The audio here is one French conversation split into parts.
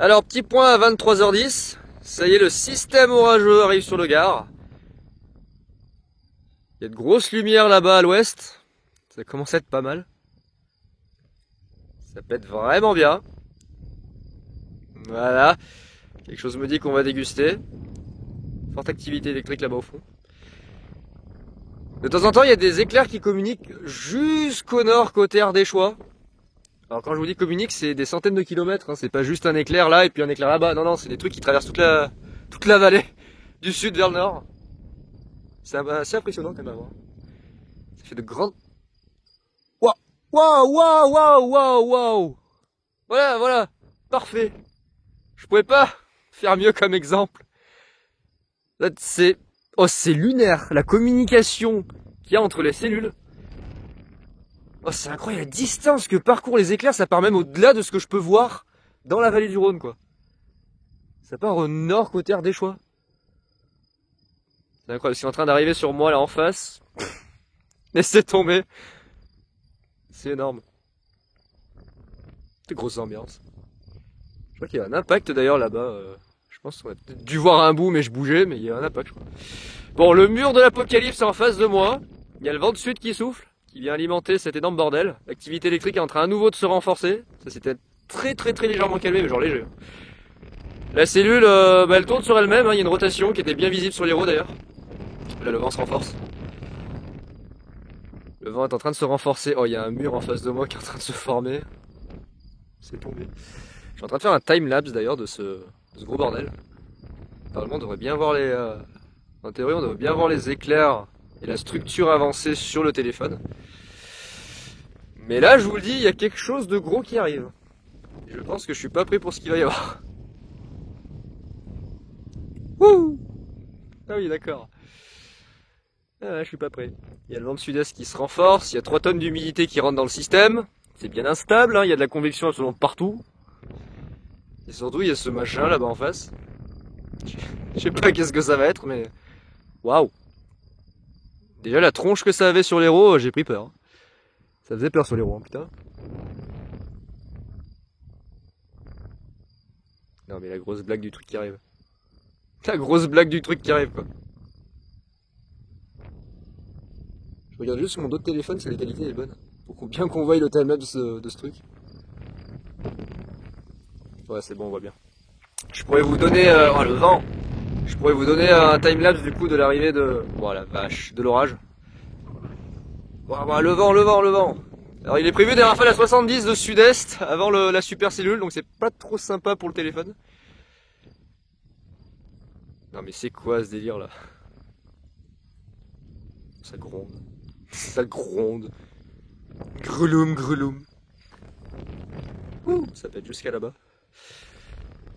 Alors, petit point à 23h10. Ça y est, le système orageux arrive sur le Gard. Il y a de grosses lumières là-bas à l'ouest. Ça commence à être pas mal. Ça pète vraiment bien. Voilà. Quelque chose me dit qu'on va déguster. Forte activité électrique là-bas au fond. De temps en temps, il y a des éclairs qui communiquent jusqu'au nord côté Ardéchois. Alors quand je vous dis communique, c'est des centaines de kilomètres, hein. C'est pas juste un éclair là et puis un éclair là-bas. Non, non, c'est des trucs qui traversent toute la vallée, du sud vers le nord. C'est assez impressionnant quand même à voir. Ça fait de grandes... Waouh, waouh, waouh, waouh, waouh, waouh. Voilà, voilà, parfait. Je pouvais pas faire mieux comme exemple. Là, c'est... Oh, c'est lunaire, la communication qu'il y a entre les cellules. Oh, c'est incroyable, la distance que parcourent les éclairs, ça part même au-delà de ce que je peux voir dans la vallée du Rhône, quoi. Ça part au nord côté Ardéchois. C'est incroyable, c'est en train d'arriver sur moi là en face. Laissez tomber. C'est énorme. C'est grosse ambiance. Je crois qu'il y a un impact d'ailleurs là-bas. Je pense qu'on a peut-être dû voir un bout, mais je bougeais, mais il y a un impact, je crois. Bon, le mur de l'apocalypse est en face de moi. Il y a le vent de sud qui souffle, qui vient alimenter cet énorme bordel. L'activité électrique est en train à nouveau de se renforcer. Ça s'était très légèrement calmé, mais genre léger. La cellule, elle tourne sur elle-même, hein. Il y a une rotation qui était bien visible sur les roues d'ailleurs. Là, le vent se renforce. Le vent est en train de se renforcer. Oh, il y a un mur en face de moi qui est en train de se former. C'est tombé. Je suis en train de faire un time-lapse d'ailleurs de ce gros bordel. Normalement, on devrait bien voir les... En théorie, on devrait bien voir les éclairs et la structure avancée sur le téléphone. Mais là, je vous le dis, il y a quelque chose de gros qui arrive. Et je pense que je suis pas prêt pour ce qu'il va y avoir. Wouh! Ah oui, d'accord. Ah, je suis pas prêt. Il y a le vent de sud-est qui se renforce, il y a 3 tonnes d'humidité qui rentrent dans le système. C'est bien instable, hein, il y a de la convection absolument partout. Et surtout, il y a ce machin là-bas en face. Je sais pas qu'est-ce que ça va être, mais... Waouh! Déjà, la tronche que ça avait sur les roues, j'ai pris peur. Ça faisait peur sur les roues, hein, putain. Non, mais la grosse blague du truc qui arrive. La grosse blague du truc qui arrive, quoi. Je regarde juste sur mon autre téléphone si la qualité est bonne. Pour bien qu'on voie le timelapse de ce truc. Ouais, c'est bon, on voit bien. Je pourrais vous donner... oh, le vent! Je pourrais vous donner un timelapse du coup de l'arrivée de... Oh la vache, de l'orage. Oh, le vent, le vent, le vent! Alors il est prévu des rafales à 70 de sud-est avant la super cellule, donc c'est pas trop sympa pour le téléphone. Non mais c'est quoi ce délire là? Ça gronde. Ça gronde. Greloum, greloum. Ouh, ça pète jusqu'à là-bas.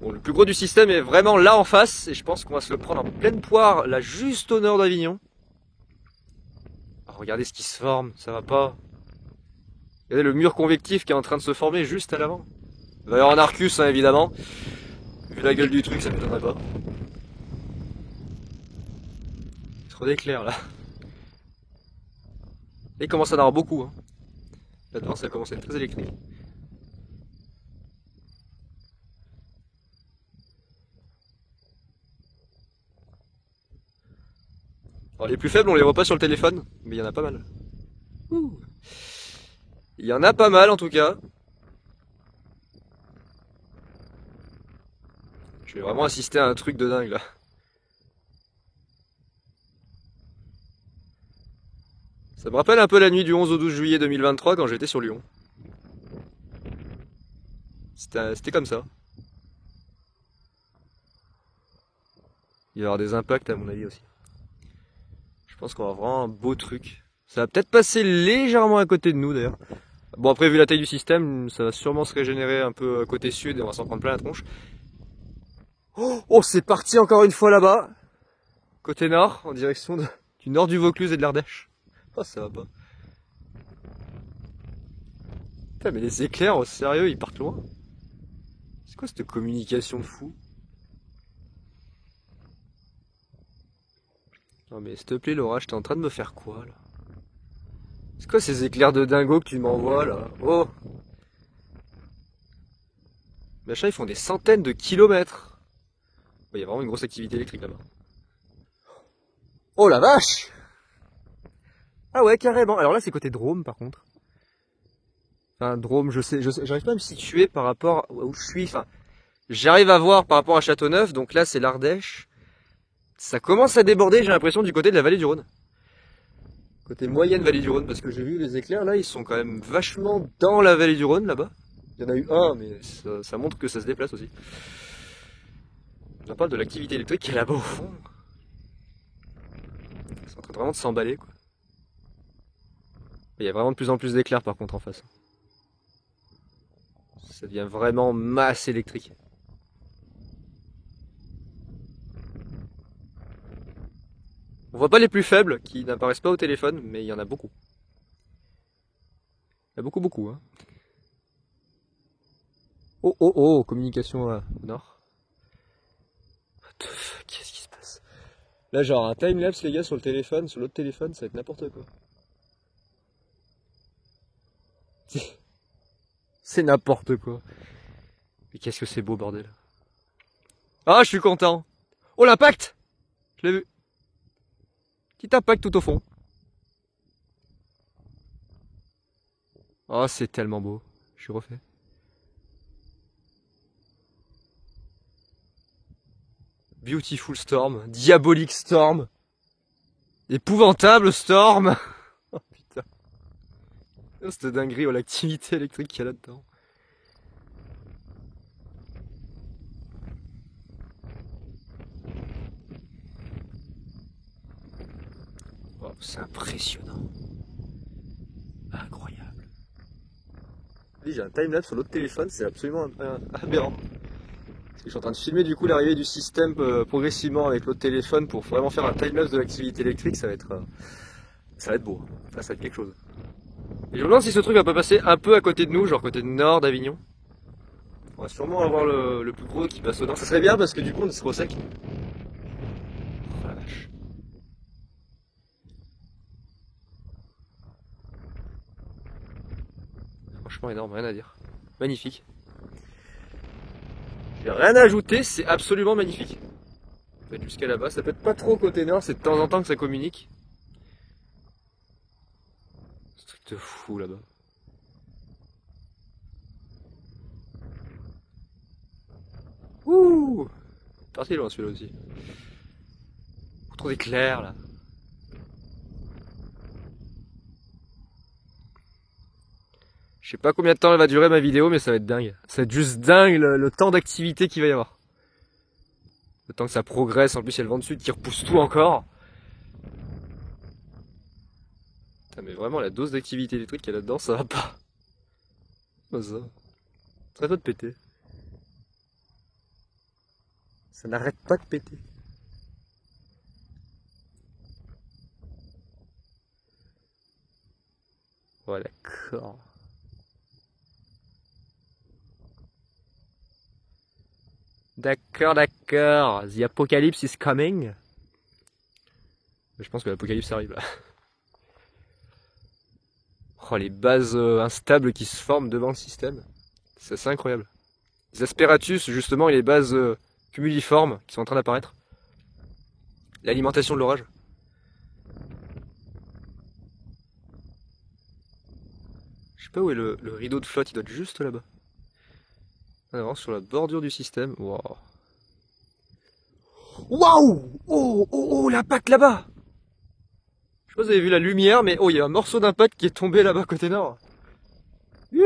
Bon, le plus gros du système est vraiment là en face, et je pense qu'on va se le prendre en pleine poire, là juste au nord d'Avignon. Oh, regardez ce qui se forme, ça va pas. Regardez le mur convectif qui est en train de se former juste à l'avant. Il va y avoir un Arcus, hein, évidemment. Vu la gueule du truc, ça m'étonnerait pas. Trop d'éclairs là. Et il commence à en avoir beaucoup. Hein. Là-dedans, ça commence à être très électrique. Alors, les plus faibles, on les voit pas sur le téléphone, mais il y en a pas mal. Ouh. Il y en a pas mal en tout cas. Je vais vraiment assister à un truc de dingue là. Ça me rappelle un peu la nuit du 11 au 12 juillet 2023 quand j'étais sur Lyon. C'était comme ça. Il va y avoir des impacts à mon avis aussi. Je pense qu'on va avoir vraiment un beau truc. Ça va peut-être passer légèrement à côté de nous d'ailleurs. Bon après vu la taille du système, ça va sûrement se régénérer un peu côté sud et on va s'en prendre plein la tronche. Oh, c'est parti encore une fois là-bas. Côté nord, en direction du nord du Vaucluse et de l'Ardèche. Oh ça va pas. Putain mais les éclairs, au sérieux, ils partent loin. C'est quoi cette communication de fou? Non mais s'il te plaît l'orage, t'es en train de me faire quoi là? C'est quoi ces éclairs de dingo que tu m'envoies là? Oh! Machin, ils font des centaines de kilomètres. Il y a vraiment une grosse activité électrique là-bas. Oh la vache! Ah ouais, carrément. Alors là, c'est côté Drôme, par contre. Enfin, Drôme, j'arrive pas à me situer par rapport où je suis. Enfin, j'arrive à voir par rapport à Châteauneuf, donc là, c'est l'Ardèche. Ça commence à déborder, j'ai l'impression, du côté de la vallée du Rhône. Côté moyenne vallée du Rhône, parce que j'ai vu les éclairs, là, ils sont quand même vachement dans la vallée du Rhône, là-bas. Il y en a eu un, mais ça montre que ça se déplace aussi. On parle de l'activité électrique qui est là-bas au fond. C'est en train vraiment de s'emballer, quoi. Il y a vraiment de plus en plus d'éclairs, par contre, en face. Ça devient vraiment masse électrique. On voit pas les plus faibles, qui n'apparaissent pas au téléphone, mais il y en a beaucoup. Il y a beaucoup, hein. Oh, oh, oh, communication au nord. What the fuck, qu'est-ce qui se passe? Là, genre un timelapse, les gars, sur le téléphone, sur l'autre téléphone, ça va être n'importe quoi. C'est n'importe quoi. Mais qu'est-ce que c'est beau, bordel. Ah, je suis content. Oh, l'impact! Je l'ai vu. Petit impact tout au fond. Oh, c'est tellement beau. Je suis refait. Beautiful Storm. Diabolique Storm. Épouvantable Storm. Oh putain. Oh, cette dinguerie, oh, l'activité électrique qu'il y a là-dedans. Oh, c'est impressionnant. Incroyable. J'ai un timelapse sur l'autre téléphone, c'est absolument aberrant. Parce que je suis en train de filmer du coup l'arrivée du système progressivement avec l'autre téléphone pour vraiment faire un timelapse de l'activité électrique, ça va être beau. Ça va être quelque chose. Et je me demande si ce truc va pas passer un peu à côté de nous, genre côté nord d'Avignon. On va sûrement avoir le plus gros qui passe au nord. Ça serait bien parce que du coup on serait au sec. Oh la vache. Franchement énorme, rien à dire. Magnifique. J'ai rien à ajouter, c'est absolument magnifique. Ça peut être jusqu'à là-bas, ça peut être pas trop côté nord, c'est de temps en temps que ça communique. C'est un truc de fou là-bas. Ouh! Parti loin celui-là aussi. Trop d'éclairs là. Je sais pas combien de temps elle va durer ma vidéo, mais ça va être dingue. Ça va être juste dingue le temps d'activité qu'il va y avoir. Le temps que ça progresse, en plus il y a le vent de sud qui repousse tout encore. Putain, mais vraiment la dose d'activité électrique qu'il y a là-dedans, ça va pas. Oh, ça arrête pas de péter. Ça n'arrête pas de péter. Ouais, d'accord. D'accord. The apocalypse is coming. Je pense que l'apocalypse arrive là. Oh, les bases instables qui se forment devant le système. C'est assez incroyable. Les asperatus, justement, et les bases cumuliformes qui sont en train d'apparaître. L'alimentation de l'orage. Je sais pas où est le rideau de flotte, il doit être juste là-bas. Alors, sur la bordure du système. Waouh! Waouh! Oh, oh, oh, l'impact là-bas! Je sais pas si vous avez vu la lumière, mais oh, il y a un morceau d'impact qui est tombé là-bas côté nord. Ça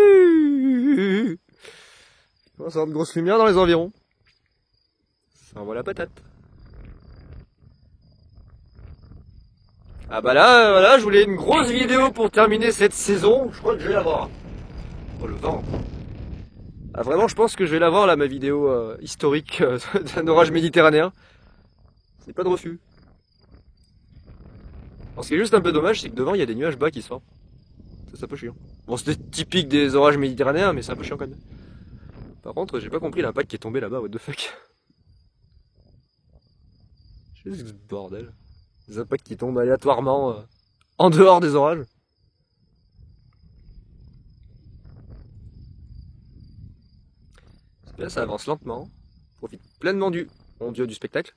va avoir une grosse lumière dans les environs. Ça envoie la patate. Ah bah là, voilà, je voulais une grosse vidéo pour terminer cette saison. Je crois que je vais l'avoir. Oh le vent. Ah vraiment, je pense que je vais l'avoir là, ma vidéo historique d'un orage méditerranéen. C'est pas de refus. Alors, ce qui est juste un peu dommage, c'est que devant il y a des nuages bas qui se forment. Ça, c'est un peu chiant. Bon, c'était typique des orages méditerranéens, mais c'est un peu chiant quand même. Par contre, j'ai pas compris l'impact qui est tombé là-bas, what the fuck. Qu'est-ce que ce bordel? Des impacts qui tombent aléatoirement en dehors des orages. Là, ça avance lentement. Profite pleinement du, mon Dieu, du spectacle.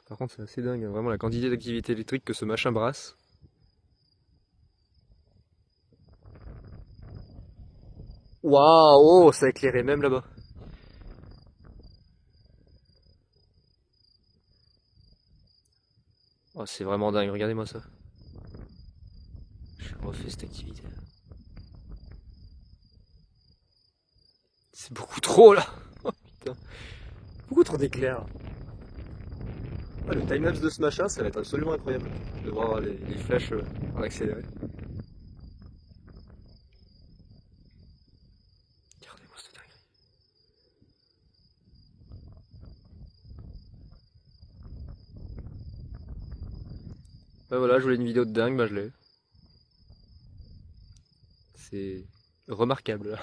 Par contre, c'est assez dingue, hein, vraiment la quantité d'activité électrique que ce machin brasse. Waouh, oh, ça éclairait même là-bas. Oh, c'est vraiment dingue, regardez-moi ça. Je refais cette activité. C'est beaucoup trop là. Oh putain. Beaucoup trop d'éclairs. Ah, le timelapse de ce machin, ça va être absolument incroyable. De voir les flèches en accéléré. Regardez-moi cette dinguerie. Bah voilà, je voulais une vidéo de dingue, bah je l'ai. C'est remarquable là.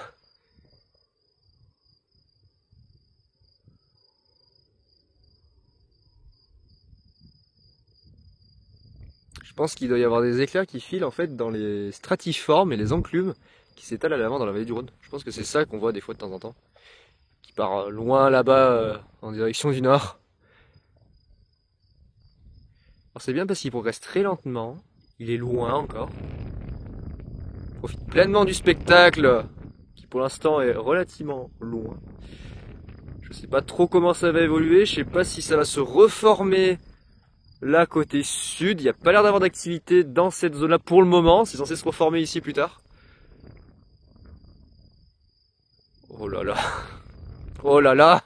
Je pense qu'il doit y avoir des éclairs qui filent en fait dans les stratiformes et les enclumes qui s'étalent à l'avant dans la vallée du Rhône. Je pense que c'est ça qu'on voit des fois de temps en temps. Qui part loin là-bas en direction du nord. Alors c'est bien parce qu'il progresse très lentement. Il est loin encore. Il profite pleinement du spectacle qui pour l'instant est relativement loin. Je sais pas trop comment ça va évoluer. Je sais pas si ça va se reformer là côté sud. Il n'y a pas l'air d'avoir d'activité dans cette zone là pour le moment. C'est censé se reformer ici plus tard. Oh là là. Oh là là.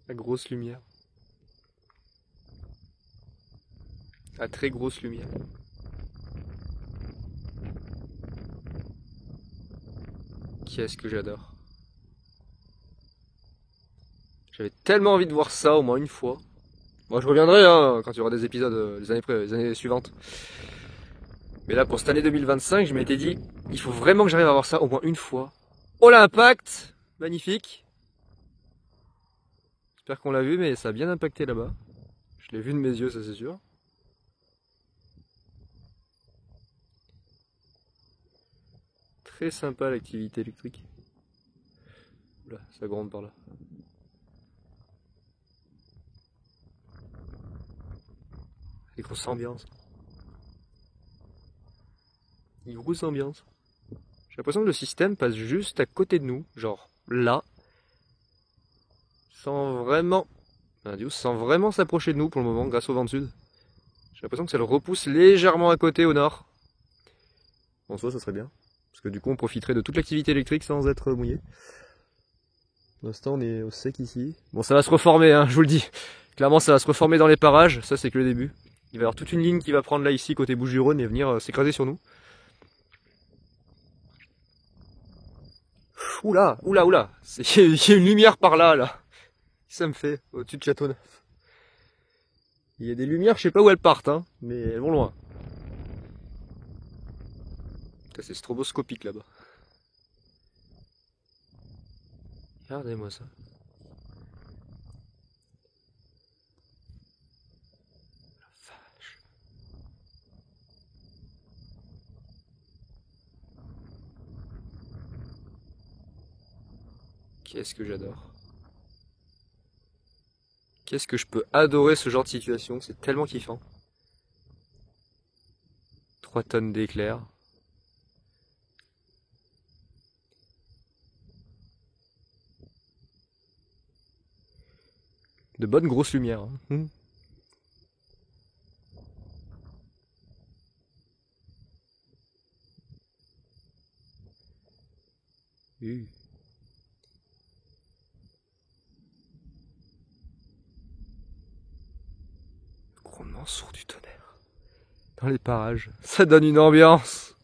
La grosse lumière. La très grosse lumière. Qu'est-ce que j'adore. J'avais tellement envie de voir ça au moins une fois. Moi je reviendrai hein, quand il y aura des épisodes les années suivantes. Mais là pour cette année 2025, je m'étais dit, il faut vraiment que j'arrive à voir ça au moins une fois. Oh l'impact! Magnifique! J'espère qu'on l'a vu, mais ça a bien impacté là-bas. Je l'ai vu de mes yeux, ça c'est sûr. Très sympa l'activité électrique. Oula, ça gronde par là. Et grosse ambiance. Une grosse ambiance. J'ai l'impression que le système passe juste à côté de nous, genre là, sans vraiment s'approcher de nous pour le moment grâce au vent de sud. J'ai l'impression que ça le repousse légèrement à côté au nord. En soi, ça serait bien. Parce que du coup, on profiterait de toute l'activité électrique sans être mouillé. Pour l'instant, on est au sec ici. Bon, ça va se reformer, hein, je vous le dis. Clairement, ça va se reformer dans les parages. Ça, c'est que le début. Il va y avoir toute une ligne qui va prendre là, ici, côté Bouches-du-Rhône, et venir s'écraser sur nous. Oula, oula, oula. Il y a une lumière par là, là. Ça me fait, au-dessus de Châteauneuf. Il y a des lumières, je sais pas où elles partent, hein, mais elles vont loin. C'est stroboscopique là-bas. Regardez-moi ça. La vache. Qu'est-ce que j'adore. Qu'est-ce que je peux adorer ce genre de situation, c'est tellement kiffant. 3 tonnes d'éclairs. De bonnes grosses lumières. Hein. Le grondement sourd du tonnerre. Dans les parages. Ça donne une ambiance.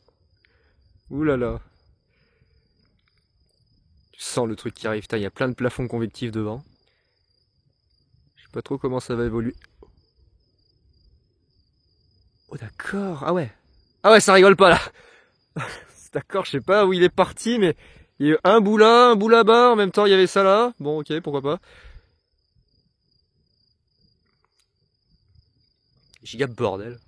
Ouh là là. Tu sens le truc qui arrive. Il y a plein de plafonds convectifs devant. Je sais pas trop comment ça va évoluer. Oh d'accord. Ah ouais. Ah ouais, ça rigole pas là. D'accord, je sais pas où il est parti, mais il y a eu un bout là, un bout là-bas, en même temps il y avait ça là. Bon ok, pourquoi pas. Giga bordel.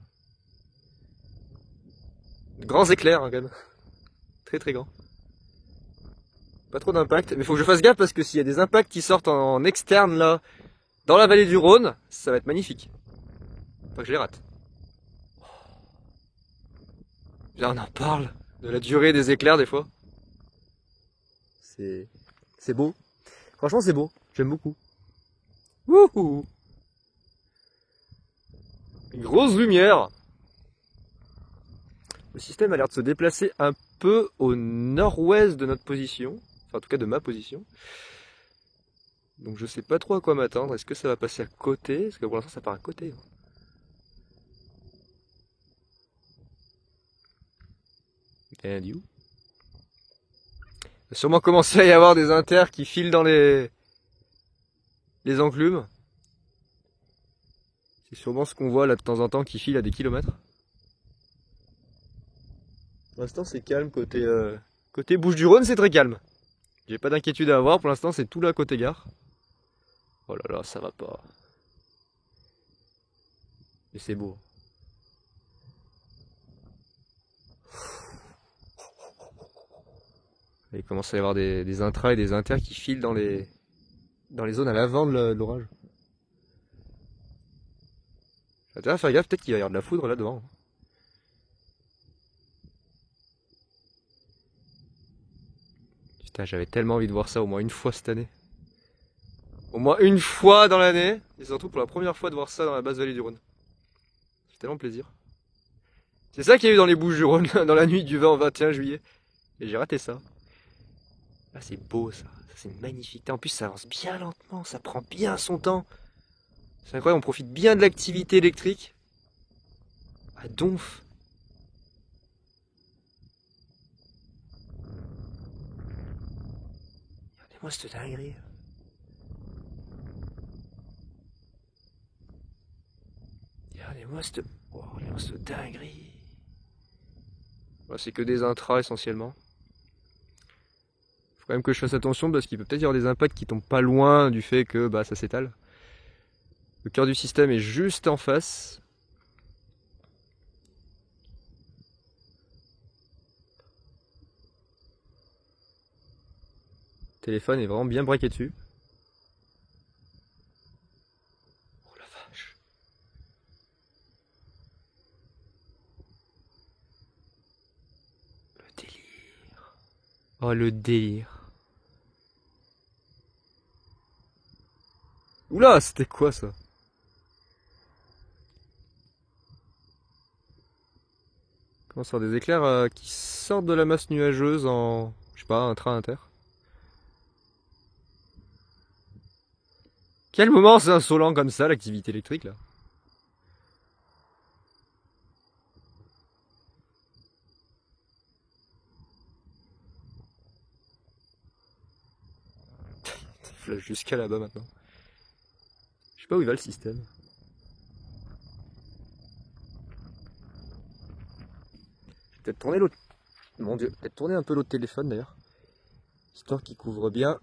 Grands éclairs, hein, quand même. Très très grands. Pas trop d'impact, mais faut que je fasse gaffe parce que s'il y a des impacts qui sortent en externe là, dans la vallée du Rhône, ça va être magnifique. Faut pas que je les rate. Là on en parle, de la durée des éclairs des fois. C'est beau. Franchement c'est beau, j'aime beaucoup. Wouhou! Grosse lumière. Le système a l'air de se déplacer un peu au nord-ouest de notre position. Enfin, en tout cas de ma position. Donc je sais pas trop à quoi m'attendre. Est-ce que ça va passer à côté? Parce que pour l'instant ça part à côté. And you? Il va sûrement commencer à y avoir des inters qui filent dans les enclumes. C'est sûrement ce qu'on voit là de temps en temps qui file à des kilomètres. Pour l'instant c'est calme côté Bouches-du-Rhône, c'est très calme. J'ai pas d'inquiétude à avoir, pour l'instant c'est tout là côté gare. Oh là là, ça va pas. Mais c'est beau. Il commence à y avoir des intras et des inters qui filent dans les zones à l'avant de l'orage. J'ai intérêt à faire gaffe, peut-être qu'il va y avoir de la foudre là devant. Putain, j'avais tellement envie de voir ça au moins une fois cette année. Au moins une fois dans l'année, et surtout pour la première fois de voir ça dans la basse vallée du Rhône. C'est tellement plaisir. C'est ça qu'il y a eu dans les Bouches-du-Rhône, dans la nuit du 20 au 21 juillet. Et j'ai raté ça. Là c'est beau ça, c'est magnifique. En plus ça avance bien lentement, ça prend bien son temps. C'est incroyable, on profite bien de l'activité électrique. À donf. Regardez-moi cette dinguerie. Regardez-moi cette dinguerie. Bon, c'est que des intras essentiellement. Faut quand même que je fasse attention parce qu'il peut peut-être y avoir des impacts qui tombent pas loin du fait que ça s'étale. Le cœur du système est juste en face. Le téléphone est vraiment bien braqué dessus. Oh la vache. Le délire. Oh le délire. Oula, c'était quoi ça? Comment ça, des éclairs qui sortent de la masse nuageuse en, je sais pas, un train inter. Quel moment c'est insolent comme ça, l'activité électrique là? Ça flash jusqu'à là-bas maintenant. Je sais pas où il va le système. Je vais peut-être tourner l'autre. Mon dieu, peut-être tourner un peu l'autre téléphone d'ailleurs. Histoire qu'il couvre bien.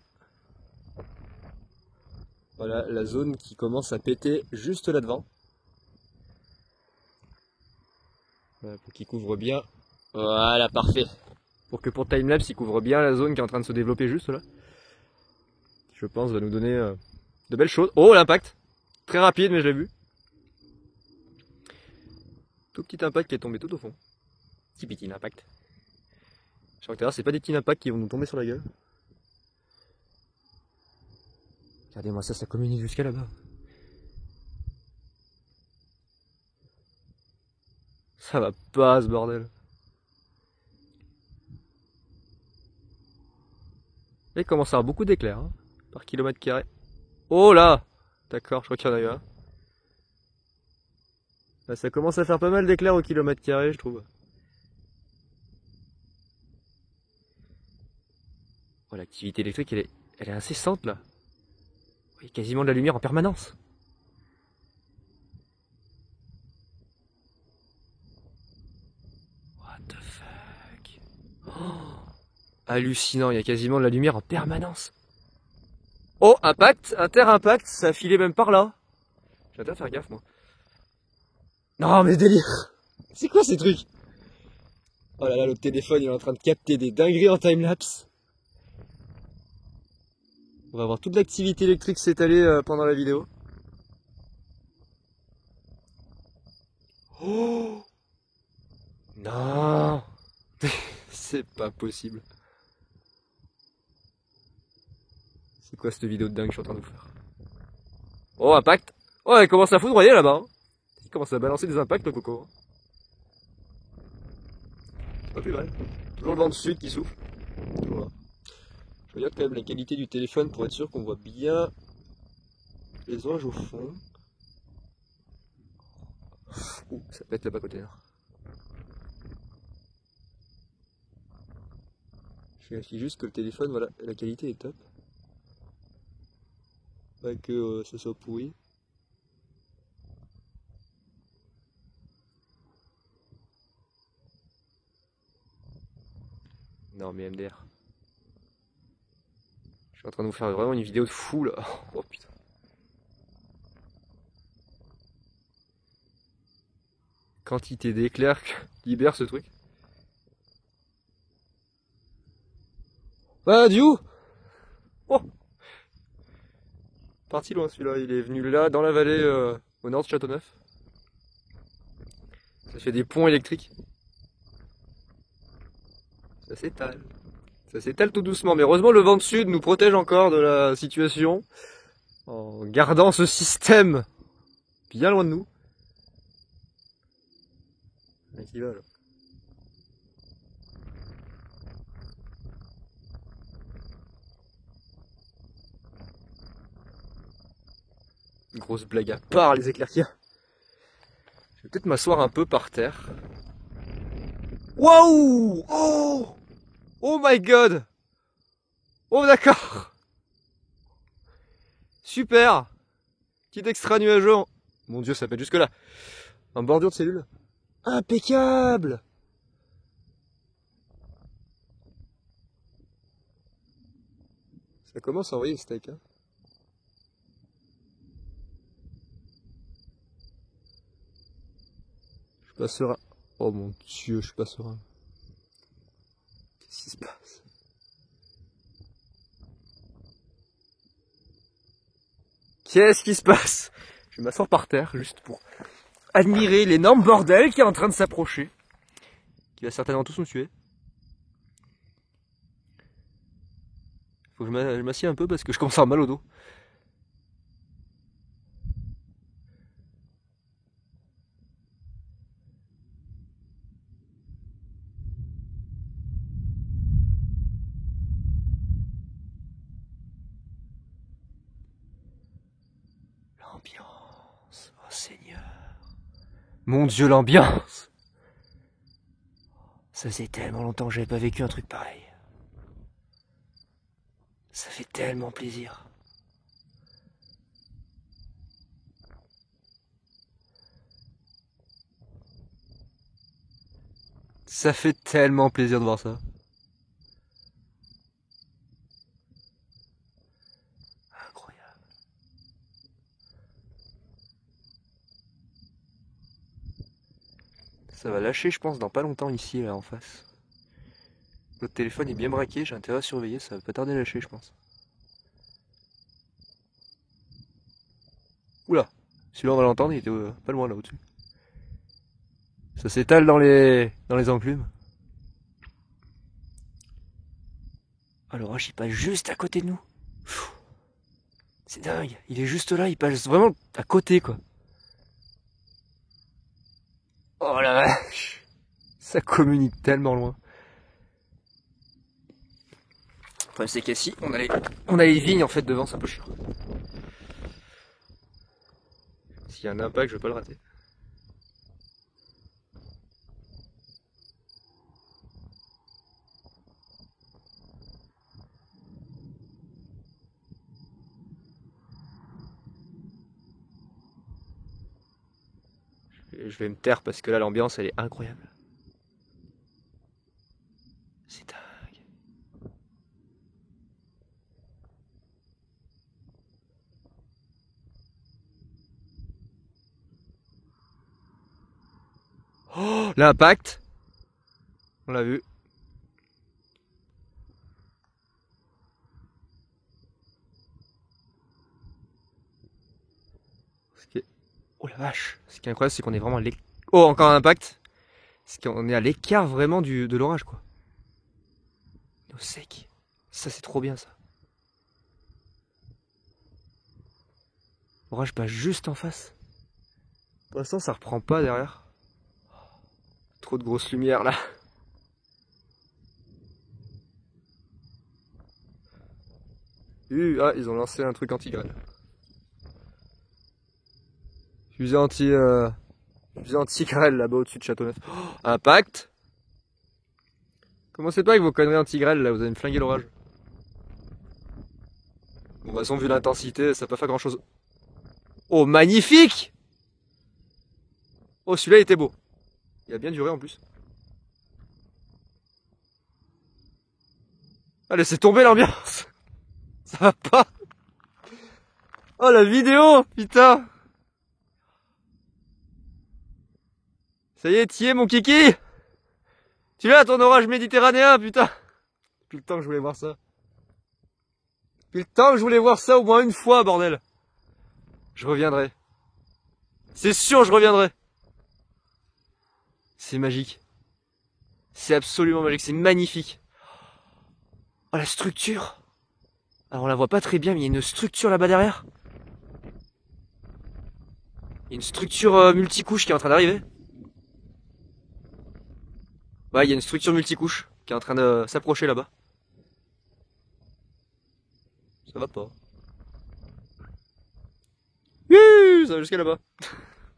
Voilà la zone qui commence à péter juste là devant. Voilà, pour qu'il couvre bien. Voilà, parfait. Pour que pour timelapse il couvre bien la zone qui est en train de se développer juste là. Je pense va nous donner de belles choses. Oh l'impact! Très rapide mais je l'ai vu. Tout petit impact qui est tombé tout au fond. Petit impact. Je crois que d'ailleurs c'est pas des petits impacts qui vont nous tomber sur la gueule. Regardez-moi ça, ça communique jusqu'à là-bas. Ça va pas ce bordel. Là il commence à avoir beaucoup d'éclairs hein, par kilomètre carré. Oh là! D'accord, je crois qu'il y en a eu un. Là, ça commence à faire pas mal d'éclairs au kilomètre carré je trouve. Oh, l'activité électrique elle est incessante là. Il y a quasiment de la lumière en permanence. What the fuck? Oh, hallucinant, il y a quasiment de la lumière en permanence. Oh, impact, inter-impact, ça a filé même par là. J'ai intérêt à faire gaffe moi. Non mais délire. C'est quoi ces trucs? Oh là là, le téléphone il est en train de capter des dingueries en timelapse. On va voir toute l'activité électrique s'étaler pendant la vidéo. Oh non. C'est pas possible. C'est quoi cette vidéo de dingue que je suis en train de vous faire? Oh, impact. Oh, elle commence à foudroyer là-bas. Hein. Il commence à balancer des impacts, le coco. C'est pas plus mal. Toujours le vent de sud qui souffle. Voilà. Je regarde quand même la qualité du téléphone pour être sûr qu'on voit bien les oranges au fond. Ouh, ça pète là-bas côté là. Je vérifie juste que le téléphone, voilà, la qualité est top. Pas que ce soit pourri. Non mais MDR. Je suis en train de vous faire vraiment une vidéo de fou là. Oh putain. Quantité d'éclairs qui libère ce truc. Bah du coup. Oh. Parti loin celui-là, il est venu là dans la vallée au nord de Châteauneuf. Ça fait des ponts électriques. Ça s'étale. Ça s'étale tout doucement, mais heureusement le vent de sud nous protège encore de la situation en gardant ce système bien loin de nous. Là qui va là. Une grosse blague à part les éclairs qu'il y a. Je vais peut-être m'asseoir un peu par terre. Waouh! Oh! Oh my god! Oh d'accord! Super! Petit extra nuageux. Mon dieu, ça pète jusque là. En bordure de cellule. Impeccable! Ça commence à envoyer le steak. Hein. Je suis pas serein. Oh mon dieu, je suis pas serein. Qu'est-ce qui se passe? Qu'est-ce qui se passe? Je m'asseoir par terre juste pour admirer l'énorme bordel qui est en train de s'approcher. Qui va certainement tous nous tuer. Faut que je m'assieds un peu parce que je commence à avoir mal au dos. L'ambiance, oh Seigneur. Mon Dieu, l'ambiance. Ça faisait tellement longtemps que j'avais pas vécu un truc pareil. Ça fait tellement plaisir. Ça fait tellement plaisir de voir ça. Incroyable. Ça va lâcher, je pense, dans pas longtemps ici, là, en face. Votre téléphone est bien braqué, j'ai intérêt à surveiller, ça va pas tarder à lâcher, je pense. Oula, celui-là on va l'entendre, il était pas loin là au-dessus. Ça s'étale dans les enclumes. Alors l'orage il passe juste à côté de nous. C'est dingue, il est juste là, il passe vraiment à côté quoi. Oh la vache, ça communique tellement loin. Le problème c'est qu'ici on a les vignes en fait devant, c'est un peu chiant. S'il y a un impact, je vais pas le rater. Je vais me taire parce que là l'ambiance elle est incroyable. C'est dingue. Oh, l'impact. On l'a vu. Oh la vache. Ce qui est incroyable, c'est qu'on est vraiment à l'écart. Oh, encore un impact. C'est qu'on est à l'écart vraiment de l'orage, quoi. Au sec. Ça, c'est trop bien, ça. L'orage passe juste en face. Pour l'instant, ça reprend pas derrière. Trop de grosses lumières, là. Ah, ils ont lancé un truc anti-grêle. Fusée anti-grêle là-bas au-dessus de Châteauneuf. Oh, impact. Commencez pas avec vos conneries anti-grêle là, vous allez me flinguer l'orage. Bon, de toute façon, vu l'intensité, ça peut pas faire grand chose. Oh, magnifique! Oh, celui-là était beau. Il a bien duré en plus. Ah, laissez tomber l'ambiance. Ça va pas. Oh, la vidéo, putain. Ça y est, t'y es, mon kiki. Tu l'as, ton orage méditerranéen, putain. Depuis le temps que je voulais voir ça. Depuis le temps que je voulais voir ça au moins une fois, bordel. Je reviendrai. C'est sûr, je reviendrai. C'est magique. C'est absolument magique, c'est magnifique. Oh, la structure. Alors, on la voit pas très bien, mais il y a une structure là-bas derrière. Il y a une structure multicouche qui est en train d'arriver. Ouais, il y a une structure multicouche qui est en train de s'approcher là-bas. Ça va pas. Ça va jusqu'à là-bas.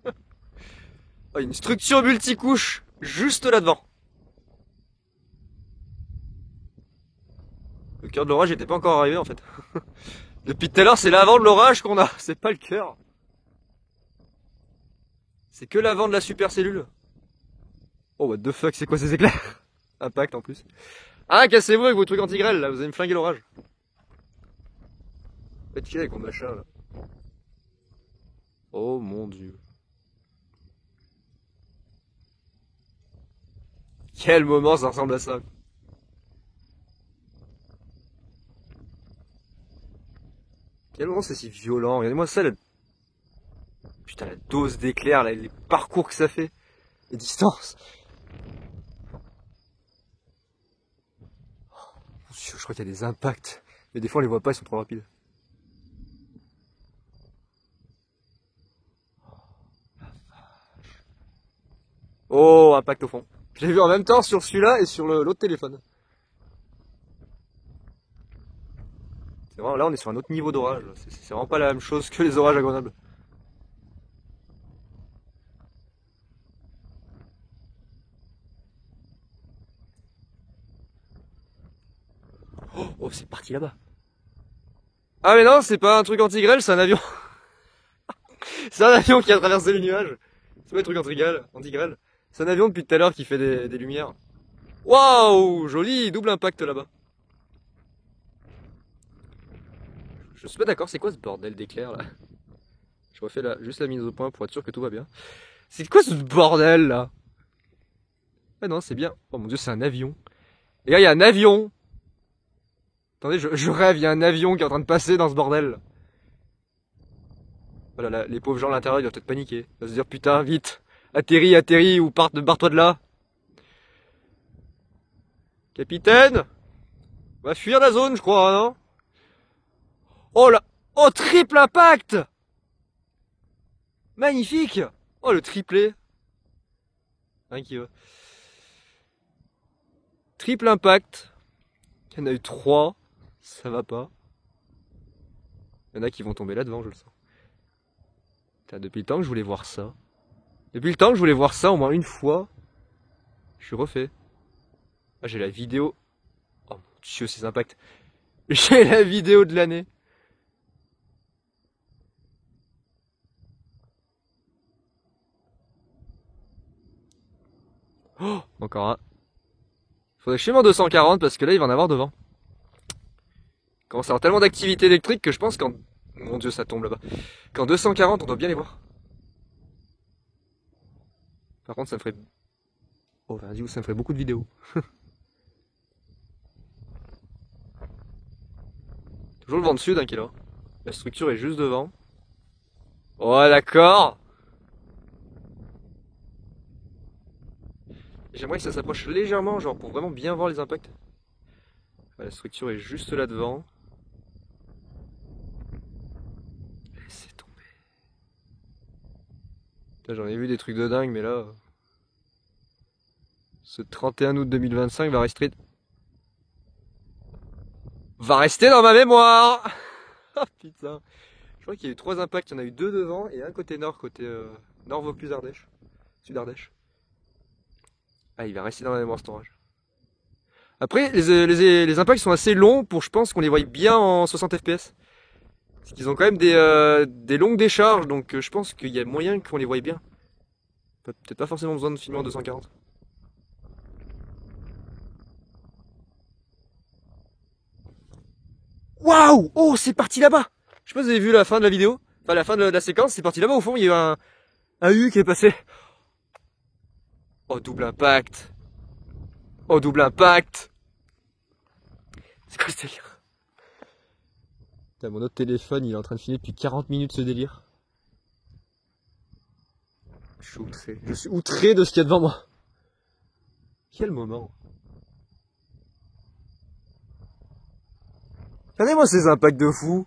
Oh, il y a une structure multicouche juste là-devant. Le cœur de l'orage n'était pas encore arrivé en fait. Depuis tout à l'heure, c'est l'avant de l'orage qu'on a, c'est pas le cœur. C'est que l'avant de la supercellule. Oh, what the fuck, c'est quoi ces éclairs? Impact en plus. Ah, cassez-vous avec vos trucs anti-grêle là, vous allez me flinguer l'orage. Faites chier avec mon machin là. Oh mon dieu. Quel moment ça ressemble à ça. Quel moment c'est si violent. Regardez-moi ça, putain, la dose d'éclairs, les parcours que ça fait. Les distances. Oh, je crois qu'il y a des impacts. Mais des fois on les voit pas, ils sont trop rapides. Oh, impact au fond. Je l'ai vu en même temps sur celui-là et sur l'autre téléphone. C'est vraiment, là on est sur un autre niveau d'orage. C'est vraiment pas la même chose que les orages à Grenoble. Oh, c'est parti là-bas. Ah mais non, c'est pas un truc anti-grêle, c'est un avion. C'est un avion qui a traversé les nuages. C'est pas un truc anti-grêle. C'est un avion depuis tout à l'heure qui fait des lumières. Waouh, joli, double impact là-bas. Je suis pas d'accord, c'est quoi ce bordel d'éclair là? Je refais juste la mise au point pour être sûr que tout va bien. C'est quoi ce bordel là? Ah non, c'est bien. Oh mon dieu, c'est un avion. Et là, il y a un avion. Attendez, je rêve, il y a un avion qui est en train de passer dans ce bordel. Voilà, là, les pauvres gens à l'intérieur, ils doivent peut-être paniquer. Ils doivent se dire, putain, vite, atterris, ou barre-toi de là. Capitaine, on va fuir la zone, je crois, non? Oh là, oh, triple impact! Magnifique! Oh, le triplé. Rien qui va. Triple impact. Il y en a eu 3. Ça va pas. Il y en a qui vont tomber là-devant, je le sens. Putain, depuis le temps que je voulais voir ça. Depuis le temps que je voulais voir ça au moins une fois. Je suis refait. Ah, j'ai la vidéo. Oh mon dieu, ces impacts. J'ai la vidéo de l'année. Oh, encore un. Faudrait que je fume en 240 parce que là il va en avoir devant. Il commence à avoir tellement d'activité électrique que je pense qu'en... Mon dieu, ça tombe là-bas. Qu'en 240 on doit bien les voir. Par contre ça me ferait... Oh, vas-y, ça me ferait beaucoup de vidéos. Toujours le vent de sud, hein, qui est là. La structure est juste devant. Oh, d'accord. J'aimerais que ça s'approche légèrement, genre pour vraiment bien voir les impacts. La structure est juste là devant. Laissez tomber. J'en ai vu des trucs de dingue, mais là... Ce 31 août 2025 va rester dans ma mémoire. Ah putain. Je crois qu'il y a eu 3 impacts, il y en a eu 2 devant et un côté nord, côté nord Vaucluse Ardèche, sud Ardèche. Ah, il va rester dans ma mémoire cet orage. Après, les impacts sont assez longs pour, je pense, qu'on les voit bien en 60 fps. Parce qu'ils ont quand même des longues décharges, donc je pense qu'il y a moyen qu'on les voie bien. Peut-être pas forcément besoin de filmer en 240. Waouh! Oh, c'est parti là-bas! Je sais pas si vous avez vu la fin de la vidéo. Enfin, la fin de la séquence, c'est parti là-bas au fond, il y a eu un U qui est passé. Oh, double impact! Oh, double impact! C'est quoi ce délire? Putain, mon autre téléphone, il est en train de filmer depuis 40 minutes ce délire. Je suis outré. Je suis outré de ce qu'il y a devant moi. Quel moment! Regardez-moi ces impacts de fou!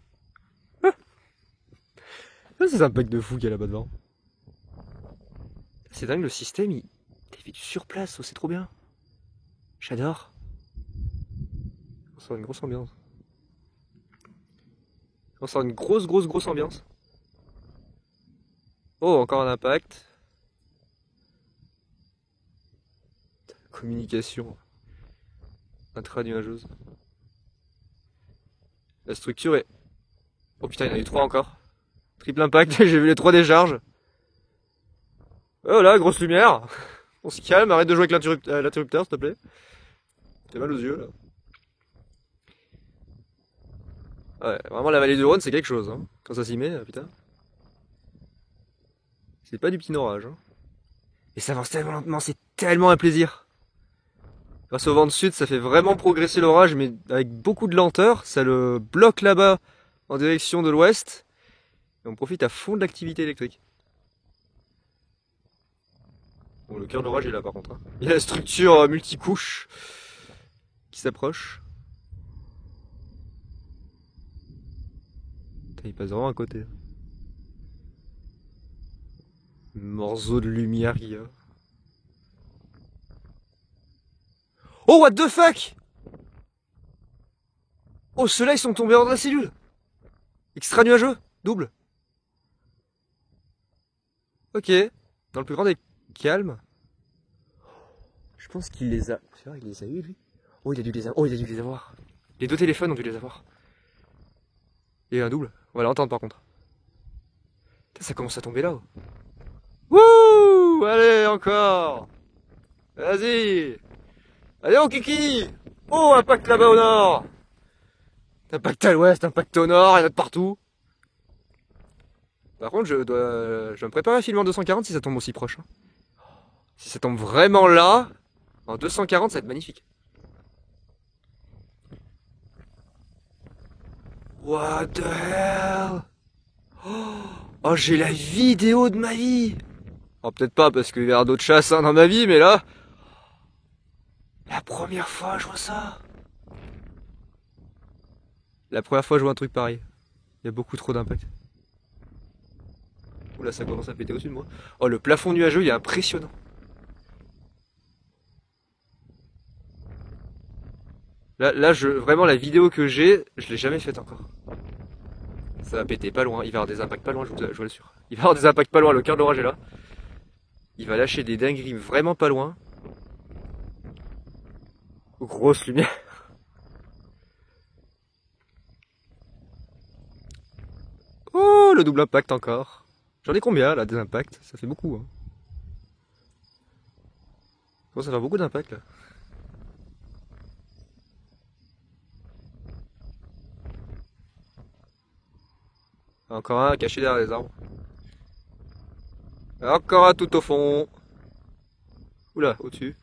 Ces impacts de fou qu'il y a là-bas devant. C'est dingue, le système, il fait du surplace, oh, c'est trop bien. J'adore. On sent une grosse ambiance. On sent une grosse ambiance. Oh, encore un impact. Communication intra-nuageuse. La structure est... Oh putain, il y en a eu 3 encore. Triple impact, j'ai vu les 3 décharges. Oh là, grosse lumière. On se calme, arrête de jouer avec l'interrupteur, s'il te plaît. T'as mal aux yeux, là. Ouais, vraiment, la vallée du Rhône, c'est quelque chose, hein. Quand ça s'y met, putain. C'est pas du petit orage, hein. Et ça avance tellement lentement, c'est tellement un plaisir. Grâce au vent de sud, ça fait vraiment progresser l'orage, mais avec beaucoup de lenteur. Ça le bloque là-bas, en direction de l'ouest. Et on profite à fond de l'activité électrique. Bon, le cœur de l'orage est là par contre, hein. Il y a la structure multicouche qui s'approche. Il passe vraiment à côté. Morceau de lumière qu'il y a. Oh, what the fuck! Oh, ceux-là, ils sont tombés hors de la cellule. Extra nuageux, double. Ok, dans le plus grand des calmes. Je pense qu'il les a... C'est vrai, il les a eu, lui. Oh, il a dû les avoir. Les 2 téléphones ont dû les avoir. Il y a un double. On va l'entendre par contre. Putain, ça commence à tomber là. Wouh! Allez, encore! Vas-y! Allez, oh kiki! Oh, impact là-bas au nord! Impact à l'ouest, impact au nord, il y en a de partout. Par contre, je vais me préparer à filmer en 240 si ça tombe aussi proche, hein. Si ça tombe vraiment là, en 240, ça va être magnifique. What the hell? Oh, j'ai la vidéo de ma vie! Oh, peut-être pas parce qu'il y a d'autres chasses, hein, dans ma vie, mais là... La première fois je vois ça. La première fois je vois un truc pareil. Il y a beaucoup trop d'impact. Oula, ça commence à péter au-dessus de moi. Oh, le plafond nuageux, il est impressionnant. Là, vraiment, la vidéo que j'ai, je l'ai jamais faite encore. Ça va péter pas loin. Il va y avoir des impacts pas loin, je vous l'assure. Il va y avoir des impacts pas loin, le cœur de l'orage est là. Il va lâcher des dingueries vraiment pas loin. Grosse lumière. Oh, le double impact encore. J'en ai combien là des impacts? Ça fait beaucoup, hein. Bon, ça fait beaucoup d'impacts là. Encore un caché derrière les arbres. Encore un tout au fond. Oula, au-dessus.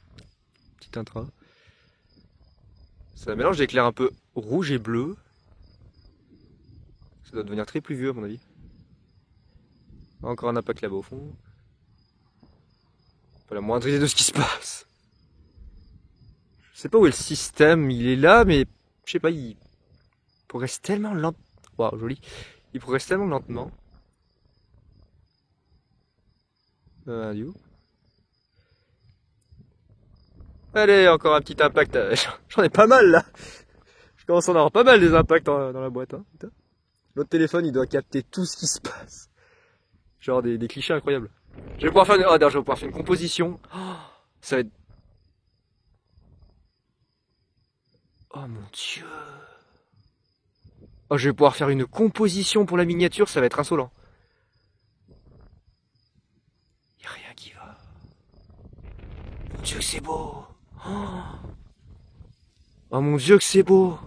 petit intra. C'est un mélange d'éclairs un peu rouge et bleu. Ça doit devenir très pluvieux à mon avis. Encore un impact là-bas au fond. Pas la moindre idée de ce qui se passe. Je sais pas où est le système, il est là, mais je sais pas, il progresse tellement lentement. Waouh, joli. Il progresse tellement lentement. Du coup. Allez, encore un petit impact. J'en ai pas mal là. Je commence à en avoir pas mal des impacts dans la boîte. Hein. L'autre téléphone, il doit capter tout ce qui se passe. Genre des clichés incroyables. Je vais pouvoir faire d'ailleurs, je vais pouvoir faire une composition. Oh, ça va être... Oh mon dieu. Oh, je vais pouvoir faire une composition pour la miniature, ça va être insolent. Y a rien qui va. Mon dieu que c'est beau. Oh mon dieu que c'est beau.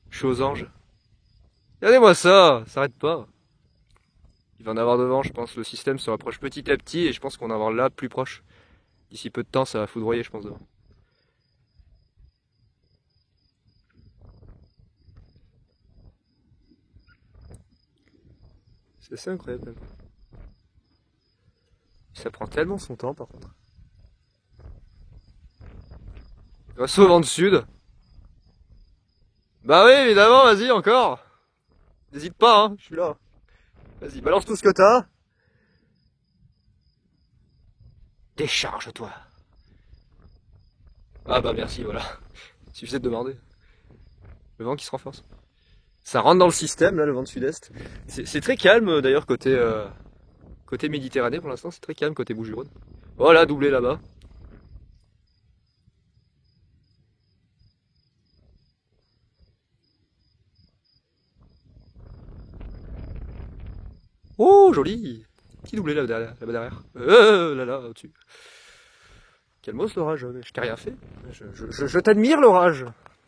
Je suis aux anges. Regardez-moi ça, ça s'arrête pas. Il va en avoir devant, je pense. Le système se rapproche petit à petit et je pense qu'on va en avoir là plus proche. D'ici peu de temps, ça va foudroyer, je pense, devant. C'est assez incroyable. Ça prend tellement son temps, par contre. Il va sauver vent du sud. Bah oui, évidemment, vas-y, encore. N'hésite pas, hein, je suis là. Vas-y, balance tout ce que t'as. Décharge-toi. Ah bah merci, voilà. Il suffisait de demander. Le vent qui se renforce. Ça rentre dans le système, là, le vent de sud-est. C'est très calme, d'ailleurs, côté Méditerranée, pour l'instant. C'est très calme, côté Bouches-du-Rhône. Voilà, doublé là-bas. Oh, joli. Petit doublé là-bas derrière. Là, au-dessus. Calmos l'orage, mais je t'ai rien fait. Je t'admire l'orage.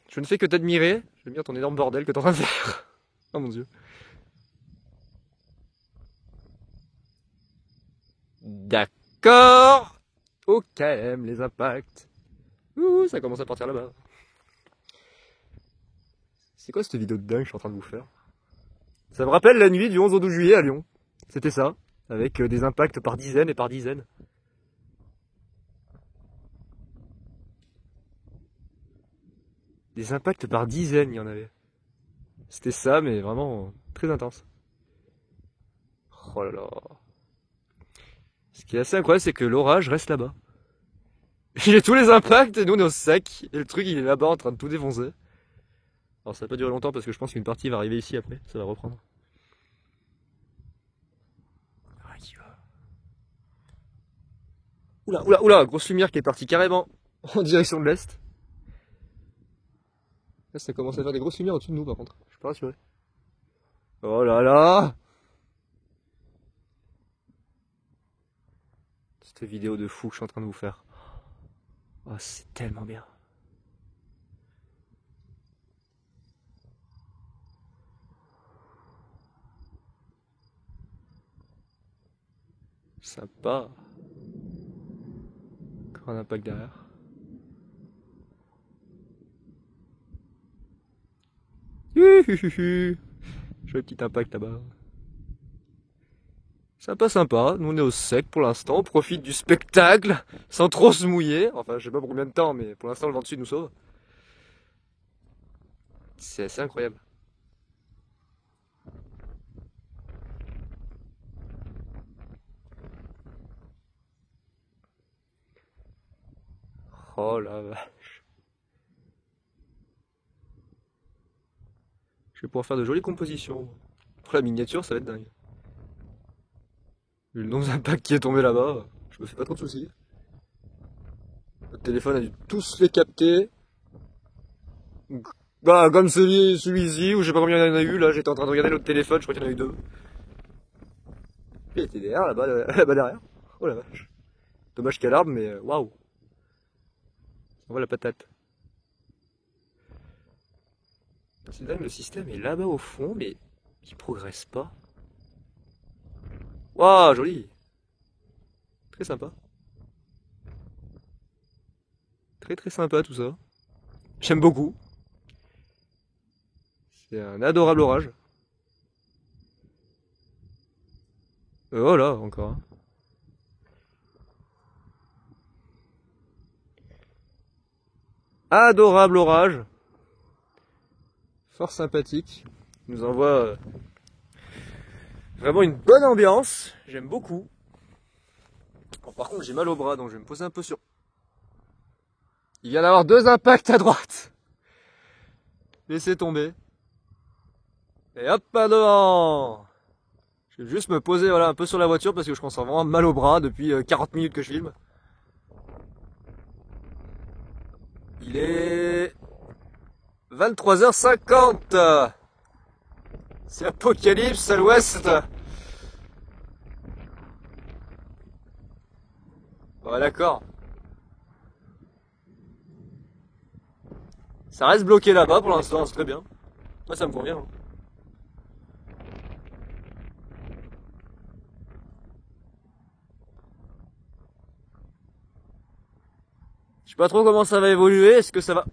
Je ne fais que t'admirer. J'aime bien ton énorme bordel que t'es en train de faire. Oh mon dieu. D'accord. Au calme, les impacts. Ouh, ça commence à partir là-bas. C'est quoi cette vidéo de dingue que je suis en train de vous faire? Ça me rappelle la nuit du 11 au 12 juillet à Lyon. C'était ça. Avec des impacts par dizaines et par dizaines. Des impacts par dizaines, il y en avait. C'était ça, mais vraiment très intense. Oh là là. Ce qui est assez incroyable, c'est que l'orage reste là-bas. Il y a tous les impacts, et nous on est au sec, et le truc il est là-bas en train de tout défoncer. Alors ça va pas durer longtemps parce que je pense qu'une partie va arriver ici après, ça va reprendre. Ah, qui va. Oula, grosse lumière qui est partie carrément en direction de l'est. Là ça commence à faire des grosses lumières au-dessus de nous par contre, je suis pas rassuré. Oh là là. Cette vidéo de fou que je suis en train de vous faire. Oh, c'est tellement bien. Sympa. Encore un impact derrière. Joli petit impact là-bas. Sympa. Nous on est au sec pour l'instant. On profite du spectacle sans trop se mouiller. Enfin, je sais pas pour combien de temps, mais pour l'instant le vent de sud nous sauve. C'est assez incroyable. Oh la vache. Je vais pouvoir faire de jolies compositions. Pour la miniature, ça va être dingue. Vu le nombre d'impacts qui est tombé là-bas, je me fais pas trop de soucis. Le téléphone a dû tous les capter. Bah, comme celui-ci, où je sais pas combien il y en a eu, là, j'étais en train de regarder l'autre téléphone, je crois qu'il y en a eu 2. Il était derrière, là-bas derrière. Oh la vache. Dommage qu'il y a l'arbre, mais waouh. On voit la patate. C'est dingue, le système est là-bas au fond, mais il progresse pas. Waouh, joli. Très sympa. Très très sympa tout ça. J'aime beaucoup. C'est un adorable orage. Oh là, encore. Adorable orage. Fort sympathique. Il nous envoie vraiment une bonne ambiance. J'aime beaucoup. Bon, par contre, j'ai mal au bras, donc je vais me poser un peu sur... Il vient d'avoir 2 impacts à droite. Laissez tomber. Et hop, pas devant. Je vais juste me poser voilà, un peu sur la voiture parce que je commence à avoir vraiment mal au bras depuis 40 minutes que je filme. Il est 23h50. C'est Apocalypse à l'ouest. Ouais, d'accord. Ça reste bloqué là-bas pour l'instant, c'est très bien. Moi, ça me convient. Hein. Je sais pas trop comment ça va évoluer. Est-ce que ça va...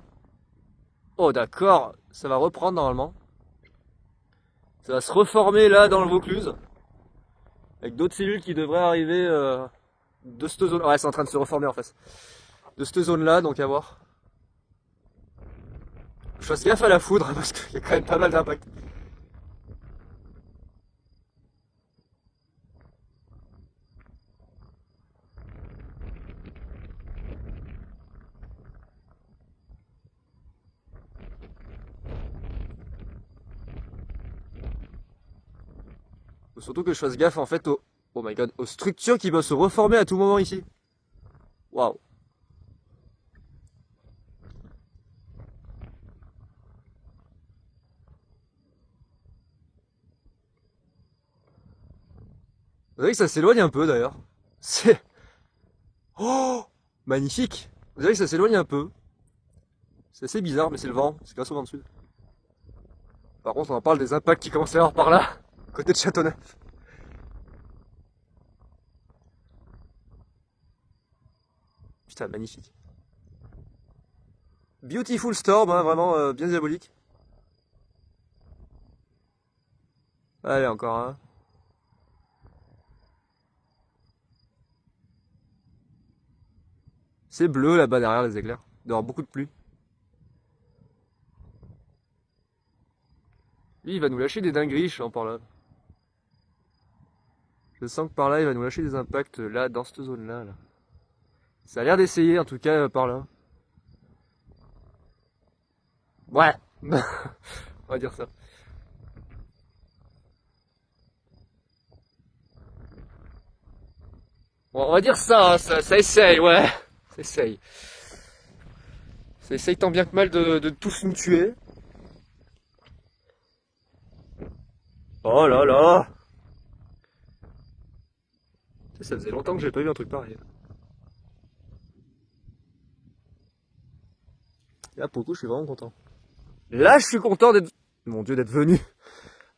Oh, d'accord. Ça va reprendre normalement. Ça va se reformer là dans le Vaucluse. Avec d'autres cellules qui devraient arriver de cette zone. Ouais, c'est en train de se reformer en fait. De cette zone-là, donc à voir. Je fasse gaffe à la foudre parce qu'il y a quand même pas mal d'impact. Faut surtout que je fasse gaffe en fait aux... Oh my god, aux structures qui peuvent se reformer à tout moment ici. Waouh. Vous savez que ça s'éloigne un peu d'ailleurs. C'est... Oh, magnifique. Vous savez que ça s'éloigne un peu. C'est assez bizarre, mais c'est le vent. C'est grâce au vent de sud. Par contre, on en parle des impacts qui commencent à y avoir par là, côté de Châteauneuf. Putain, magnifique. Beautiful storm, hein, vraiment bien diabolique. Allez, encore un. C'est bleu là-bas derrière les éclairs. Il doit y avoir beaucoup de pluie. Lui, il va nous lâcher des dingueries, je sens par là. Je sens que par là, il va nous lâcher des impacts là, dans cette zone-là. Là. Ça a l'air d'essayer, en tout cas, par là. Ouais. On va dire ça. Bon, on va dire ça, hein, ça essaye, ouais. Ça essaye. Ça essaye tant bien que mal de tous nous tuer. Oh là là. Ça faisait longtemps que j'ai pas vu un truc pareil. Là, pour le coup, je suis vraiment content. Là, je suis content d'être... Mon Dieu, d'être venu.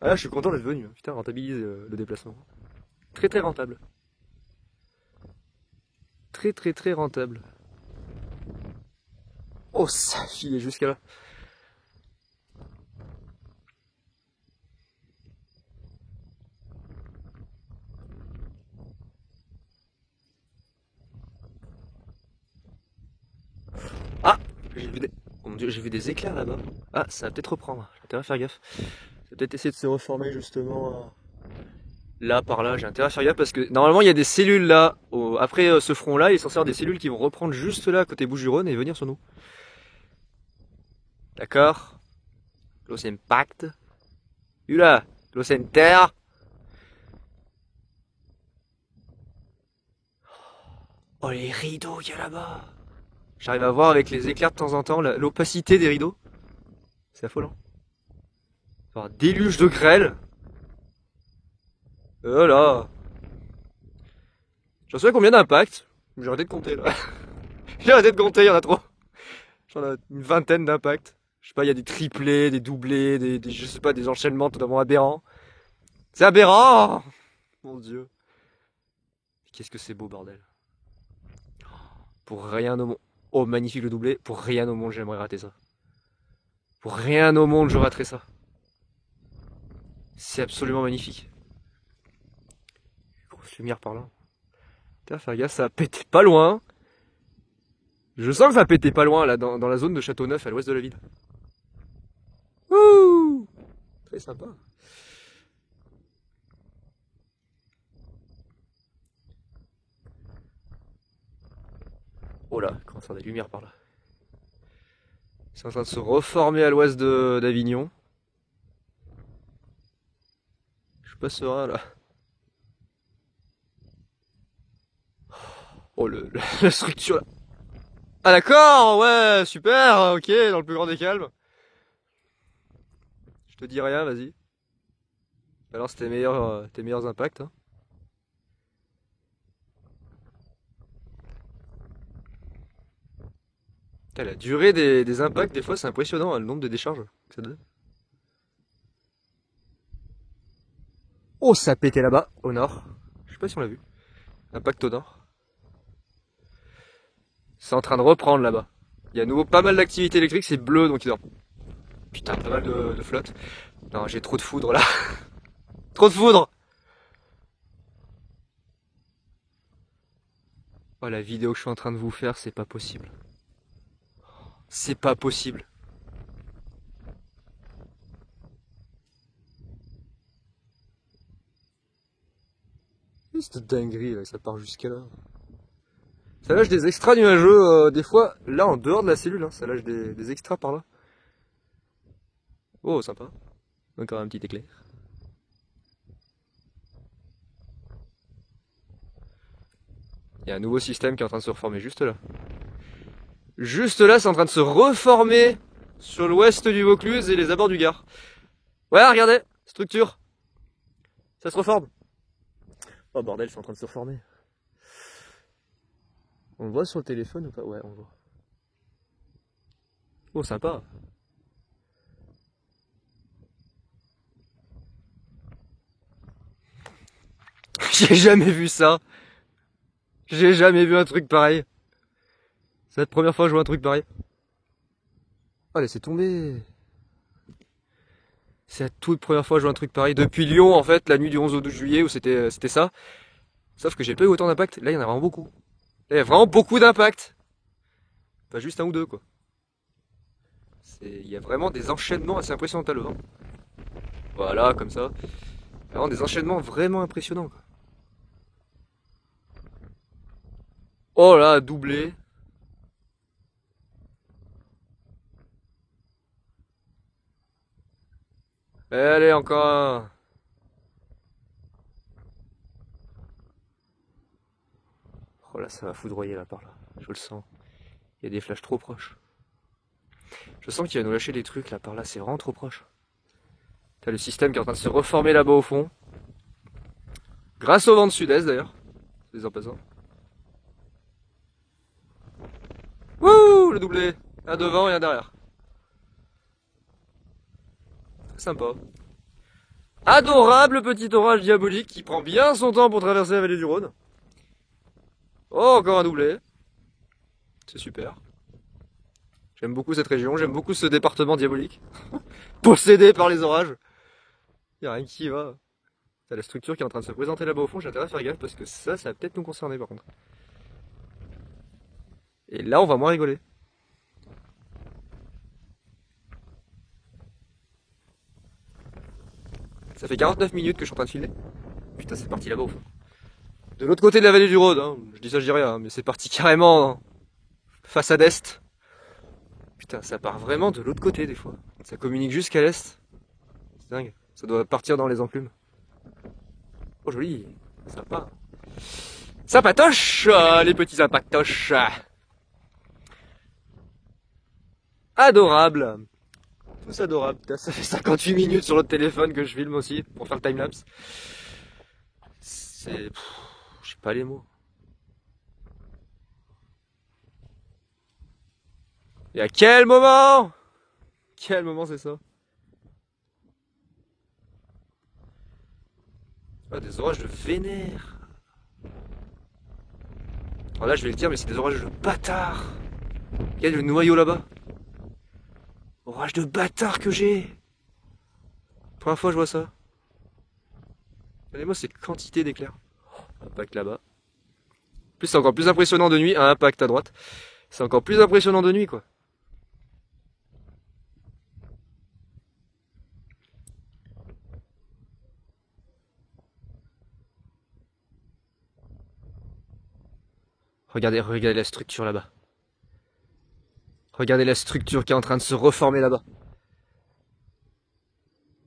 Ah, là, je suis content d'être venu. Putain, rentabilise le déplacement. Très très rentable. Très très très rentable. Oh, ça filait jusqu'à là. Ah, j'ai vu des... Oh mon Dieu, j'ai vu des éclairs là-bas. Ah, ça va peut-être reprendre. J'ai intérêt à faire gaffe. Ça va peut-être essayer de se reformer justement là, par là. J'ai intérêt à faire gaffe parce que normalement il y a des cellules là. Après ce front-là, il est censé y avoir des cellules qui vont reprendre juste là, côté Bouches-du-Rhône et venir sur nous. D'accord. Close impact. Là, close enter. Oh les rideaux qu'il y a là-bas. J'arrive à voir avec les éclairs de temps en temps l'opacité des rideaux. C'est affolant. Enfin, un déluge de grêle. Oh là. J'en sais combien d'impacts. J'ai arrêté de compter là. J'ai arrêté de compter, il y en a trop. J'en ai une vingtaine d'impacts. Je sais pas, il y a des triplés, des doublés, je sais pas, des enchaînements totalement aberrants. C'est aberrant. Mon Dieu. Qu'est-ce que c'est beau, bordel. Pour rien au monde. Oh, magnifique le doublé. Pour rien au monde, j'aimerais rater ça. Pour rien au monde, je raterais ça. C'est absolument magnifique. Grosse lumière par là. Putain, faire gaffe, ça a pété pas loin. Je sens que ça a pété pas loin, là, dans la zone de Châteauneuf, à l'ouest de la ville. Wouh! Très sympa. Oh là, comment ça, des lumières par là. C'est en train de se reformer à l'ouest d'Avignon. Je suis pas serein là. Oh la structure là. Ah d'accord, ouais, super, ok, dans le plus grand des calmes. Je te dis rien, vas-y. Alors c'est tes meilleurs impacts. Hein. Putain, la durée des impacts, des fois, c'est impressionnant, hein, le nombre de décharges que ça donne. Oh, ça a pété là-bas, au nord. Je sais pas si on l'a vu. Impact au nord. C'est en train de reprendre là-bas. Il y a à nouveau pas mal d'activité électrique, c'est bleu, donc il doit... Putain, pas mal de flotte. Non, j'ai trop de foudre là. Trop de foudre. Oh, la vidéo que je suis en train de vous faire, c'est pas possible. C'est pas possible. Cette dinguerie là, ça part jusqu'à là. Ça lâche des extras nuageux, des fois, là en dehors de la cellule, hein, ça lâche des extras par là. Oh, sympa. Encore un petit éclair. Il y a un nouveau système qui est en train de se reformer juste là. Juste là, c'est en train de se reformer sur l'ouest du Vaucluse et les abords du Gard. Ouais, regardez, structure. Ça se reforme. Oh bordel, c'est en train de se reformer. On le voit sur le téléphone ou pas? Ouais, on le voit. Oh, sympa. J'ai jamais vu ça. J'ai jamais vu un truc pareil. C'est la première fois que je vois un truc pareil. Oh, laissez tomber. C'est la toute première fois que je vois un truc pareil. Depuis Lyon, en fait, la nuit du 11 au 12 juillet, où c'était ça. Sauf que j'ai pas eu autant d'impact. Là, il y en a vraiment beaucoup. Là, il y a vraiment beaucoup d'impact. Pas juste un ou deux, quoi. Il y a vraiment des enchaînements assez impressionnants à l'eau. Voilà, comme ça. Vraiment des enchaînements vraiment impressionnants, quoi. Oh là, doublé. Allez, encore un. Oh là, ça va foudroyer là par là. Je le sens. Il y a des flashs trop proches. Je sens qu'il va nous lâcher des trucs là par là. C'est vraiment trop proche. T'as le système qui est en train de se reformer là-bas au fond. Grâce au vent de sud-est d'ailleurs. C'est en passant. Wouh, le doublé. Un devant et un derrière. Très sympa. Adorable petit orage diabolique qui prend bien son temps pour traverser la vallée du Rhône. Oh, encore un doublé. C'est super. J'aime beaucoup cette région, j'aime beaucoup ce département diabolique. Possédé par les orages. Y'a rien qui y va. T'as la structure qui est en train de se présenter là-bas au fond, j'ai intérêt à faire gaffe parce que ça va peut-être nous concerner par contre. Et là, on va moins rigoler. Ça fait 49 minutes que je suis en train de filmer. Putain, c'est parti là-bas au fond. De l'autre côté de la vallée du Rhône, hein. Je dis ça, je dis rien, hein, mais c'est parti carrément façade est. Putain, ça part vraiment de l'autre côté des fois. Ça communique jusqu'à l'est. C'est dingue. Ça doit partir dans les enclumes. Oh joli, sympa. Sympatoche, les petits impactoches. Adorable. Tous adorables. Putain, ça fait 58 minutes sur l'autre téléphone que je filme aussi pour faire le timelapse. C'est... Je sais pas les mots. Et à quel moment? Quel moment c'est ça? Ah, des orages de vénère. Alors là, je vais le dire, mais c'est des orages de bâtards. Regarde le noyau là-bas. Orage de bâtard que j'ai. Première fois que je vois ça. Regardez-moi cette quantité d'éclairs. Impact là-bas. En plus c'est encore plus impressionnant de nuit. Un impact à droite. C'est encore plus impressionnant de nuit quoi. Regardez la structure là-bas. Regardez la structure qui est en train de se reformer là-bas.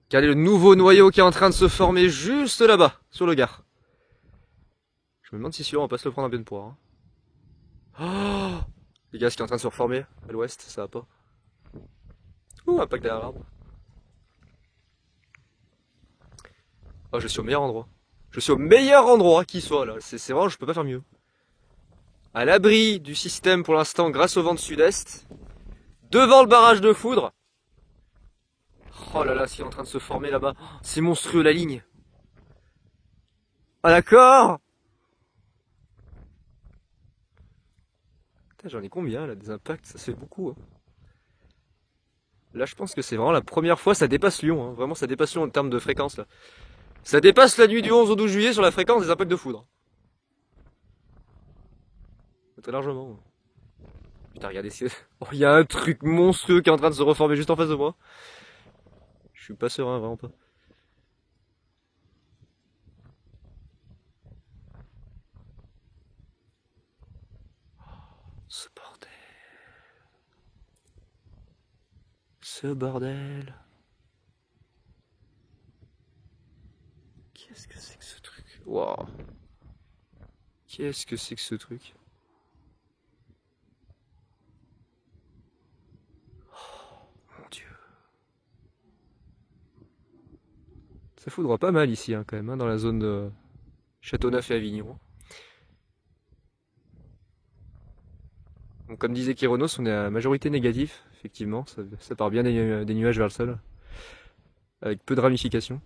Regardez le nouveau noyau qui est en train de se former juste là-bas, sur le gare. Je me demande si celui-là on va pas se le prendre à bien poire. Hein. Oh, les gaz qui est en train de se reformer à l'ouest, ça va pas. Ouh, impact derrière l'arbre. Oh, je suis au meilleur endroit. Je suis au meilleur endroit qui soit là. C'est vraiment, je peux pas faire mieux. À l'abri du système pour l'instant grâce au vent de sud-est. Devant le barrage de foudre. Oh là là, ce qui est en train de se former là-bas. C'est monstrueux la ligne. Ah d'accord. J'en ai combien là des impacts? Ça fait beaucoup. Hein. Là je pense que c'est vraiment la première fois, ça dépasse Lyon. Hein. Vraiment ça dépasse Lyon en termes de fréquence là. Ça dépasse la nuit du 11 au 12 juillet sur la fréquence des impacts de foudre. Très largement. Putain, regardez, oh, il y a un truc monstrueux qui est en train de se reformer juste en face de moi. Je suis pas serein, vraiment pas. Ce bordel. Ce bordel. Qu'est-ce que c'est que ce truc? Waouh. Qu'est-ce que c'est que ce truc? Ça foudra pas mal ici hein, quand même, hein, dans la zone de Châteauneuf et Avignon. Donc, comme disait Kéronos, on est à majorité négatif, effectivement, ça part bien des nuages vers le sol, avec peu de ramifications.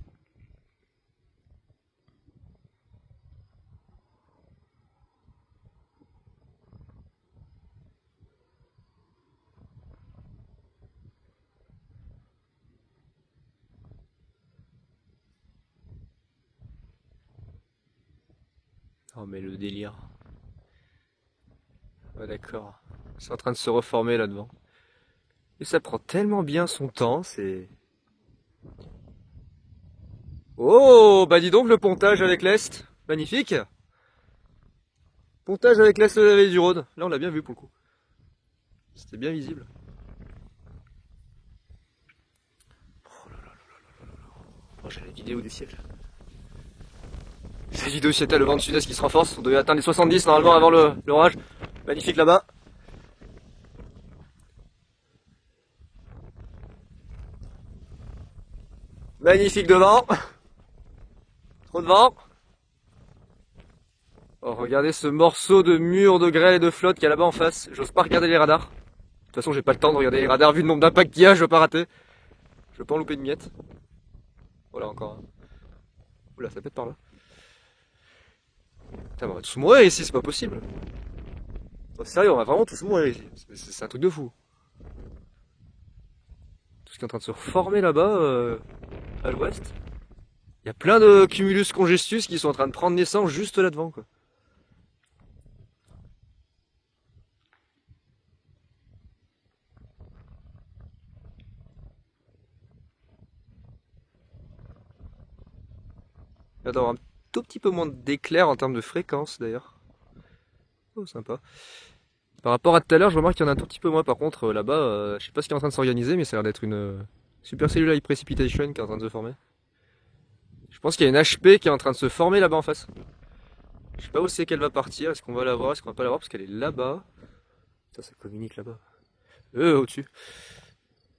Oh mais le délire. Ouais d'accord. C'est en train de se reformer là-devant. Et ça prend tellement bien son temps, c'est... Oh, bah dis donc le pontage avec l'Est. Magnifique. Pontage avec l'Est de la vallée du Rhône. Là on l'a bien vu pour le coup. C'était bien visible. Oh là là là là là là. Oh, j'ai la vidéo du siècle. J'ai la vidéo du siècle, le vent de sud-est qui se renforce. On devait atteindre les 70 normalement avant l'orage. Magnifique là-bas. Magnifique devant. Trop de vent. Oh, regardez ce morceau de mur de grêle et de flotte qu'il y a là-bas en face. J'ose pas regarder les radars. De toute façon, j'ai pas le temps de regarder les radars vu le nombre d'impacts qu'il y a, je veux pas rater. Je veux pas en louper une miette. Voilà encore un. Oula, ça pète par là. Putain, on va tous mourir ici, c'est pas possible. Oh, sérieux, on va vraiment tous mourir ici. C'est un truc de fou. Tout ce qui est en train de se reformer là-bas, à l'ouest. Il y a plein de cumulus congestus qui sont en train de prendre naissance juste là devant, quoi. Il va y avoir un tout petit peu moins d'éclairs en termes de fréquence d'ailleurs. Oh, sympa. Par rapport à tout à l'heure, je remarque qu'il y en a un tout petit peu moins. Par contre, là-bas, je sais pas ce qui est en train de s'organiser, mais ça a l'air d'être une supercellular high precipitation qui est en train de se former. Je pense qu'il y a une HP qui est en train de se former là-bas en face. Je sais pas où c'est qu'elle va partir. Est-ce qu'on va la voir? Est-ce qu'on va pas la voir? Parce qu'elle est là-bas. Ça communique là-bas. Au-dessus.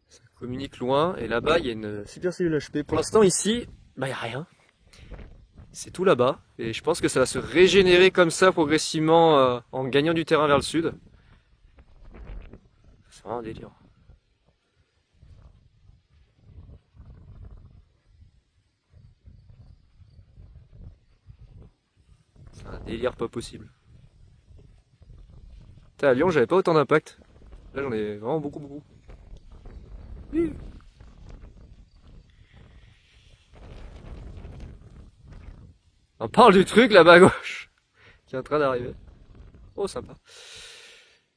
Ça communique loin. Et là-bas, il y a une supercellule HP. Pour l'instant, ici, bah, il n'y a rien. C'est tout là-bas. Et je pense que ça va se régénérer comme ça progressivement en gagnant du terrain vers le sud. C'est vraiment un délire. C'est un délire pas possible. Putain, à Lyon, j'avais pas autant d'impact. Là, j'en ai vraiment beaucoup, beaucoup. On parle du truc là-bas à gauche, qui est en train d'arriver. Oh, sympa.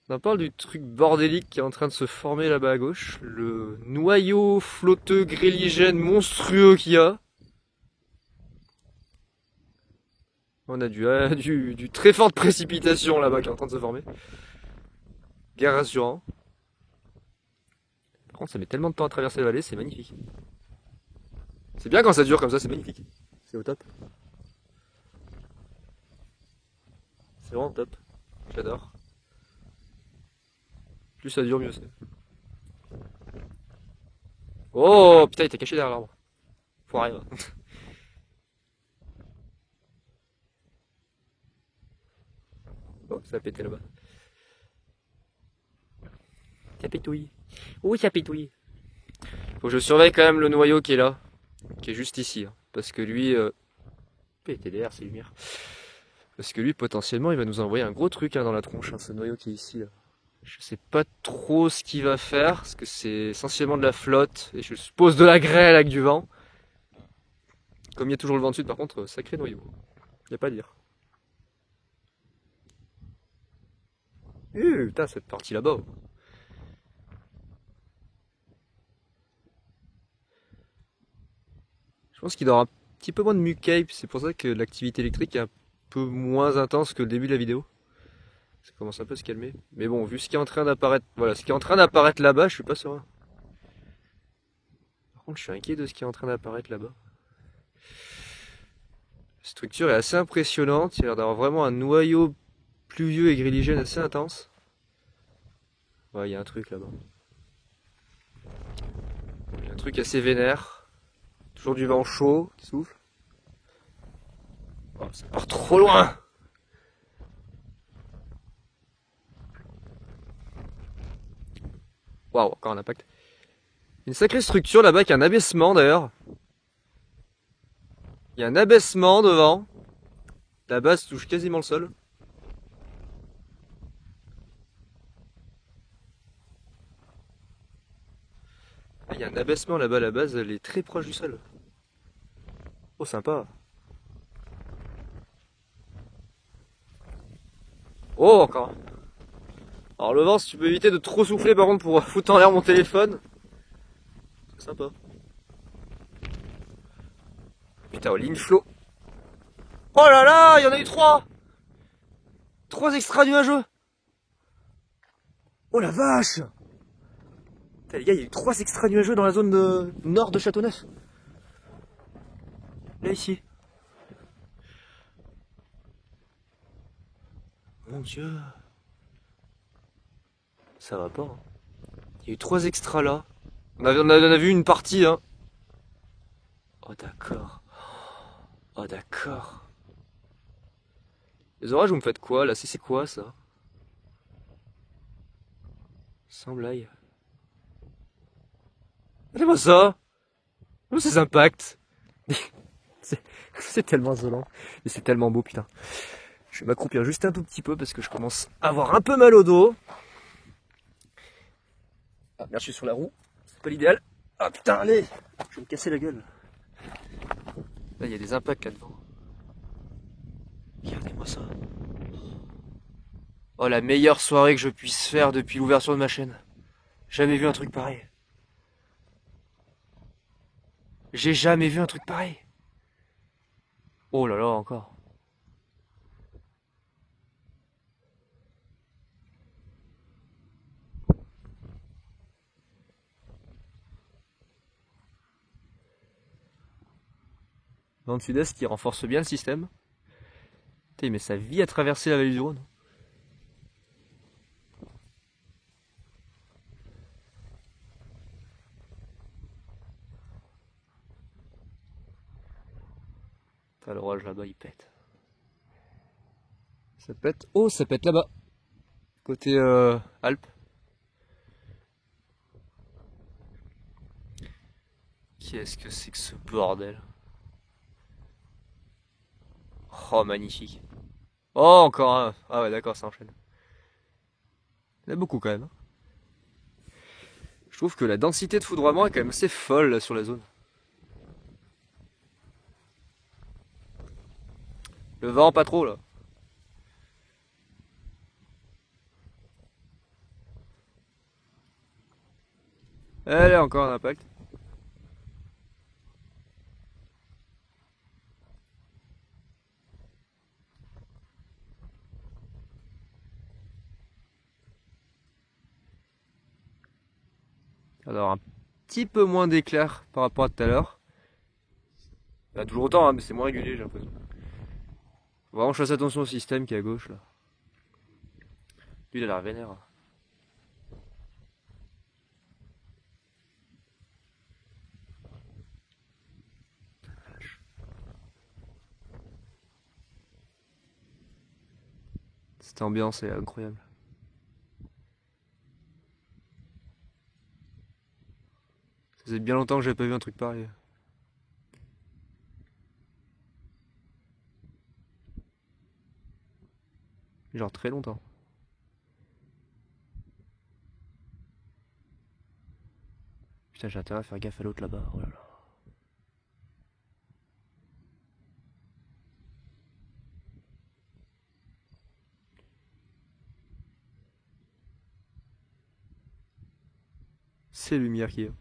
On parle du truc bordélique qui est en train de se former là-bas à gauche. Le noyau flotteux gréligène monstrueux qu'il y a. On a du très forte précipitation là-bas qui est en train de se former. Guerre rassurant. Par contre, ça met tellement de temps à traverser la vallée, c'est magnifique. C'est bien quand ça dure comme ça, c'est magnifique. C'est au top. C'est vraiment top. J'adore. Plus ça dure, mieux c'est. Oh putain, il était caché derrière l'arbre. Faut arriver. Oh, ça a pété là-bas. Ça pétouille. Oui, ça pétouille. Faut que je surveille quand même le noyau qui est là. Qui est juste ici. Hein, parce que lui... PTDR, c'est lumière. Parce que lui, potentiellement, il va nous envoyer un gros truc hein, dans la tronche. Hein, ce noyau qui est ici. Là. Je sais pas trop ce qu'il va faire. Parce que c'est essentiellement de la flotte. Et je suppose de la grêle avec du vent. Comme il y a toujours le vent dessus, par contre, sacré noyau. Y a pas à dire. Putain, cette partie là-bas. Je pense qu'il aura un petit peu moins de muquet, c'est pour ça que l'activité électrique est un peu moins intense que le début de la vidéo. Ça commence un peu à se calmer. Mais bon, vu ce qui est en train d'apparaître, voilà, ce qui est en train d'apparaître là-bas, je suis pas serein. Par contre, je suis inquiet de ce qui est en train d'apparaître là-bas. La structure est assez impressionnante, il y a l'air d'avoir vraiment un noyau pluvieux et gréligène assez intense. Ouais, il y a un truc là-bas. Il y a un truc assez vénère. Toujours du vent chaud qui souffle. Oh, ça part trop loin. Waouh, encore un impact. Une sacrée structure là-bas qui a un abaissement d'ailleurs. Il y a un abaissement devant. La base touche quasiment le sol. Il y a un abaissement là-bas, la base elle est très proche du sol. Oh sympa. Oh encore. Alors le vent, si tu peux éviter de trop souffler par contre pour foutre en l'air mon téléphone. C'est sympa. Putain, oh, ligne flow. Oh là là, il y en a eu 3. 3 extra nuageux. Oh la vache. Putain, les gars, il y a eu 3 extra nuageux dans la zone nord de Châteauneuf. Là ici. Mon dieu. Ça va pas. Hein. Il y a eu 3 extras là. On a vu une partie, hein. Oh d'accord. Oh d'accord. Les orages, vous me faites quoi là? C'est quoi ça? Sans blague. Regardez-moi ça! Oh, ces impacts! C'est tellement isolant. Et c'est tellement beau, putain. Je vais m'accroupir juste un tout petit peu parce que je commence à avoir un peu mal au dos. Ah merde, je suis sur la roue. C'est pas l'idéal. Ah putain, allez! Je vais me casser la gueule. Là, il y a des impacts là-dedans. Regardez-moi ça. Oh, la meilleure soirée que je puisse faire depuis l'ouverture de ma chaîne. Jamais vu un truc pareil. J'ai jamais vu un truc pareil. Oh là là, encore. Dans le sud-est qui renforce bien le système. Putain, mais ça vit à traverser la vallée du Rhône. Putain, l'orage là-bas il pète. Ça pète. Oh, ça pète là-bas. Côté Alpes. Qu'est-ce que c'est que ce bordel? Oh, magnifique. Oh, encore un. Ah ouais, d'accord, ça enchaîne. Il y en a beaucoup quand même. Hein. trouve que la densité de foudroiement est quand même assez folle là sur la zone. Le vent, pas trop là. Elle a encore un impact. Alors un petit peu moins d'éclair par rapport à tout à l'heure. Il y a toujours autant, hein, mais c'est moins régulier j'ai l'impression. Faut vraiment que je fasse attention au système qui est à gauche là. Lui il a l'air vénère. Cette ambiance est incroyable. Ça faisait bien longtemps que j'avais pas vu un truc pareil. Genre très longtemps. Putain, j'ai intérêt à faire gaffe à l'autre là-bas. Oh là là. C'est lumière qui est.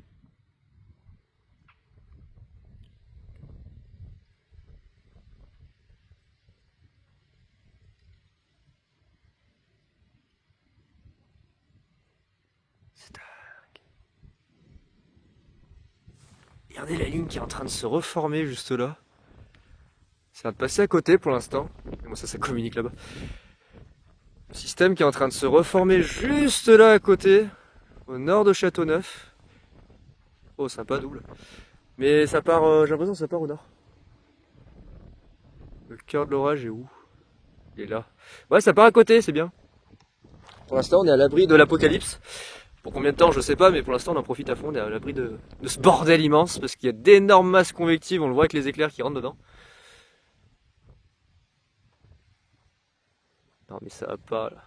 C'est dingue. Regardez la ligne qui est en train de se reformer juste là. Ça va passer à côté pour l'instant. Moi ça communique là-bas. Le système qui est en train de se reformer juste là à côté, au nord de Châteauneuf. Oh sympa double. Mais ça part, j'ai l'impression que ça part au nord. Le cœur de l'orage est où? Il est là. Ouais ça part à côté, c'est bien. Pour l'instant on est à l'abri de l'apocalypse. Pour combien de temps je sais pas, mais pour l'instant on en profite à fond, on est à l'abri de ce bordel immense, parce qu'il y a d'énormes masses convectives, on le voit avec les éclairs qui rentrent dedans. Non mais ça va pas là.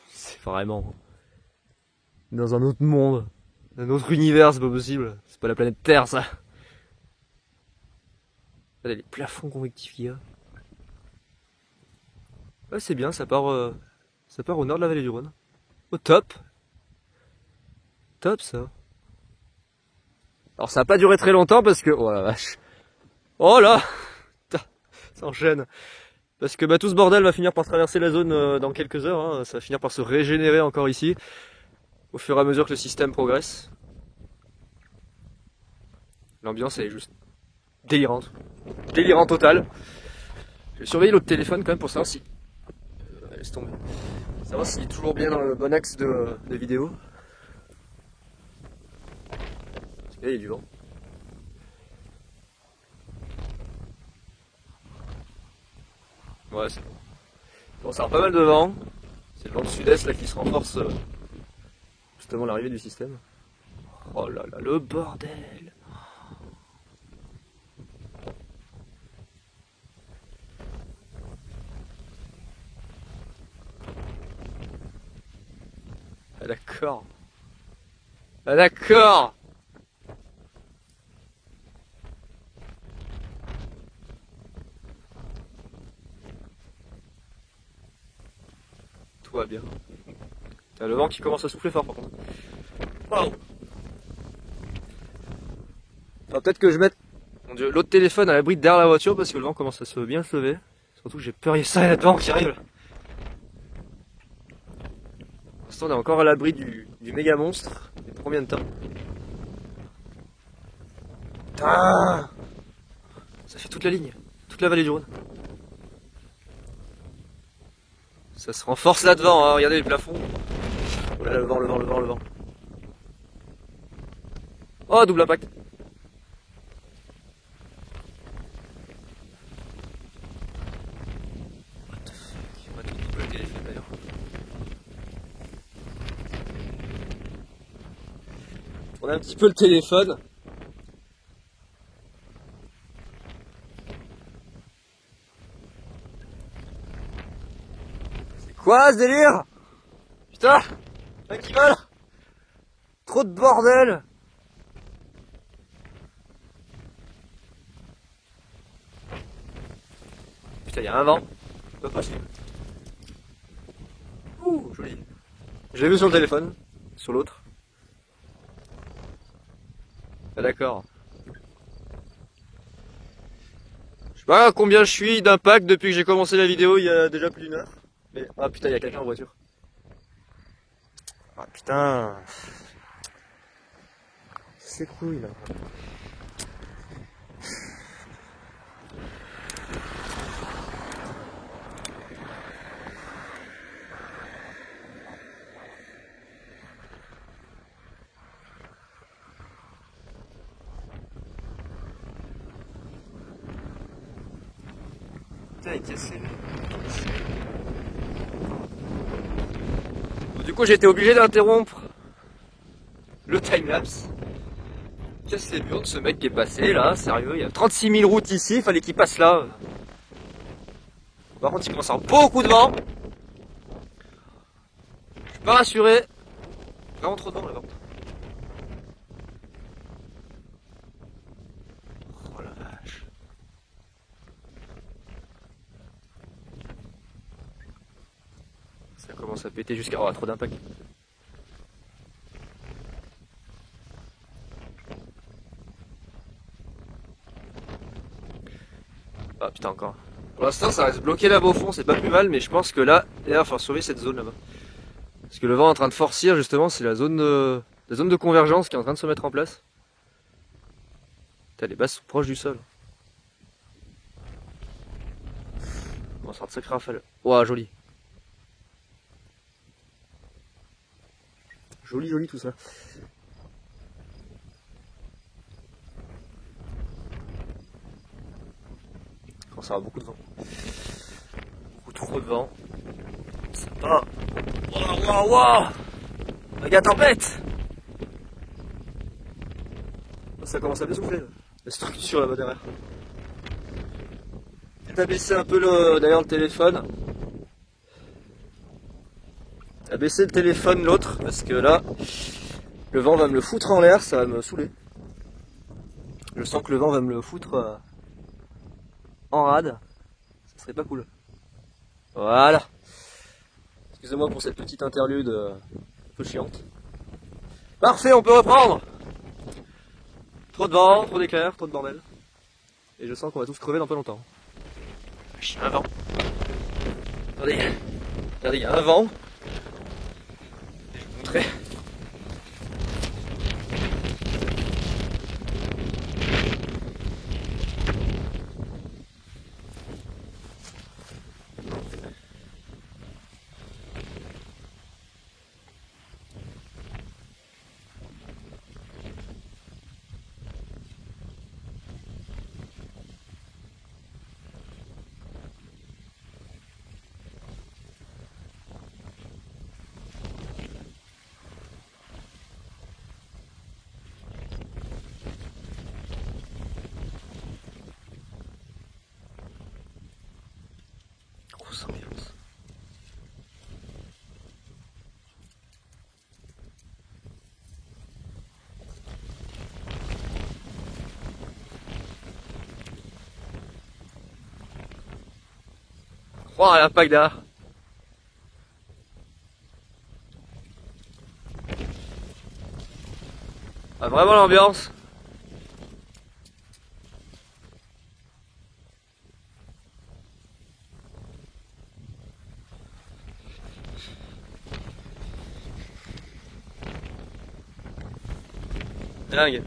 C'est vraiment dans un autre monde, un autre univers, c'est pas possible. C'est pas la planète Terre ça. Regardez les plafonds convectifs qu'il y a. Ouais c'est bien, ça part au nord de la vallée du Rhône. Au top. Top ça. Alors ça a pas duré très longtemps parce que... Oh la vache. Oh là. Ça enchaîne. Parce que bah, tout ce bordel va finir par traverser la zone dans quelques heures. Hein. Ça va finir par se régénérer encore ici. Au fur et à mesure que le système progresse. L'ambiance elle est juste délirante. Délirant total. Je vais surveiller l'autre téléphone quand même pour savoir si... laisse tomber. Savoir s'il est toujours bien dans le bon axe de vidéo. Et il y a du vent. Ouais, c'est bon. Bon, ça a pas mal de vent. C'est le vent de sud-est là qui se renforce juste avant l'arrivée du système. Oh là là, le bordel! Ah d'accord. Ah d'accord. Tout va bien. T'as le vent qui commence à souffler fort par contre. Waouh. Peut-être que je mette l'autre téléphone à l'abri derrière la voiture parce que le vent commence à se bien se lever. Surtout que j'ai peur, il y a ça là-dedans qui arrive. Pour l'instant on est encore à l'abri du méga monstre. Et pour combien de temps? Ah, ça fait toute la ligne, toute la vallée du Rhône. Ça se renforce là devant, hein. Regardez les plafonds. Oh là là, le vent, le vent, le vent, le vent. Oh, double impact. What the fuck? On va tourner le téléphone d'ailleurs. Tourner un petit peu le téléphone. Quoi ce délire? Putain, un qui vole. Trop de bordel. Putain, y'a un vent. Pas possible. Ouh, joli. Je l'ai vu sur le téléphone, sur l'autre. Ah d'accord. Je sais pas à combien je suis d'impact depuis que j'ai commencé la vidéo il y a déjà plus d'une heure. Mais ah putain, il y a quelqu'un en voiture. Ah putain. C'est cool là. Putain, il est cassé. Du coup, j'ai été obligé d'interrompre le timelapse. Casse les murs de ce mec qui est passé là, sérieux, il y a 36 000 routes ici, il fallait qu'il passe là. Par contre, il commence à avoir beaucoup de vent. Je suis pas rassuré. Vraiment trop de vent là-bas. Oh la vache. Ça commence à péter jusqu'à... Oh, trop d'impact. Ah putain encore. Pour l'instant ça reste bloqué là-bas au fond, c'est pas plus mal, mais je pense que là, il va falloir surveiller cette zone là-bas. Parce que le vent est en train de forcir justement, c'est la zone de convergence qui est en train de se mettre en place. Putain, les bases sont proches du sol. On va sortir de sacré rafale. Ouah, joli. Joli, joli tout ça. Quand ça va beaucoup de vent. Beaucoup trop de vent. C'est pas... Waouh, waouh, waouh! Regarde, tempête! Ça commence à bien souffler, là. La structure là-bas derrière. J'ai baissé un peu d'ailleurs le téléphone. J'ai baissé le téléphone l'autre, parce que là, le vent va me le foutre en l'air, ça va me saouler. Je sens que le vent va me le foutre en rade. Ça serait pas cool. Voilà. Excusez-moi pour cette petite interlude un peu chiante. Parfait, on peut reprendre. Trop de vent, trop d'éclairs, trop de bordel. Et je sens qu'on va tous crever dans pas longtemps. Il y a un vent. Attendez, regardez, il y a un vent. Je vais vous montrer. Grosse ambiance. Oh, l'impact derrière. Ah, vraiment l'ambiance. Dingue.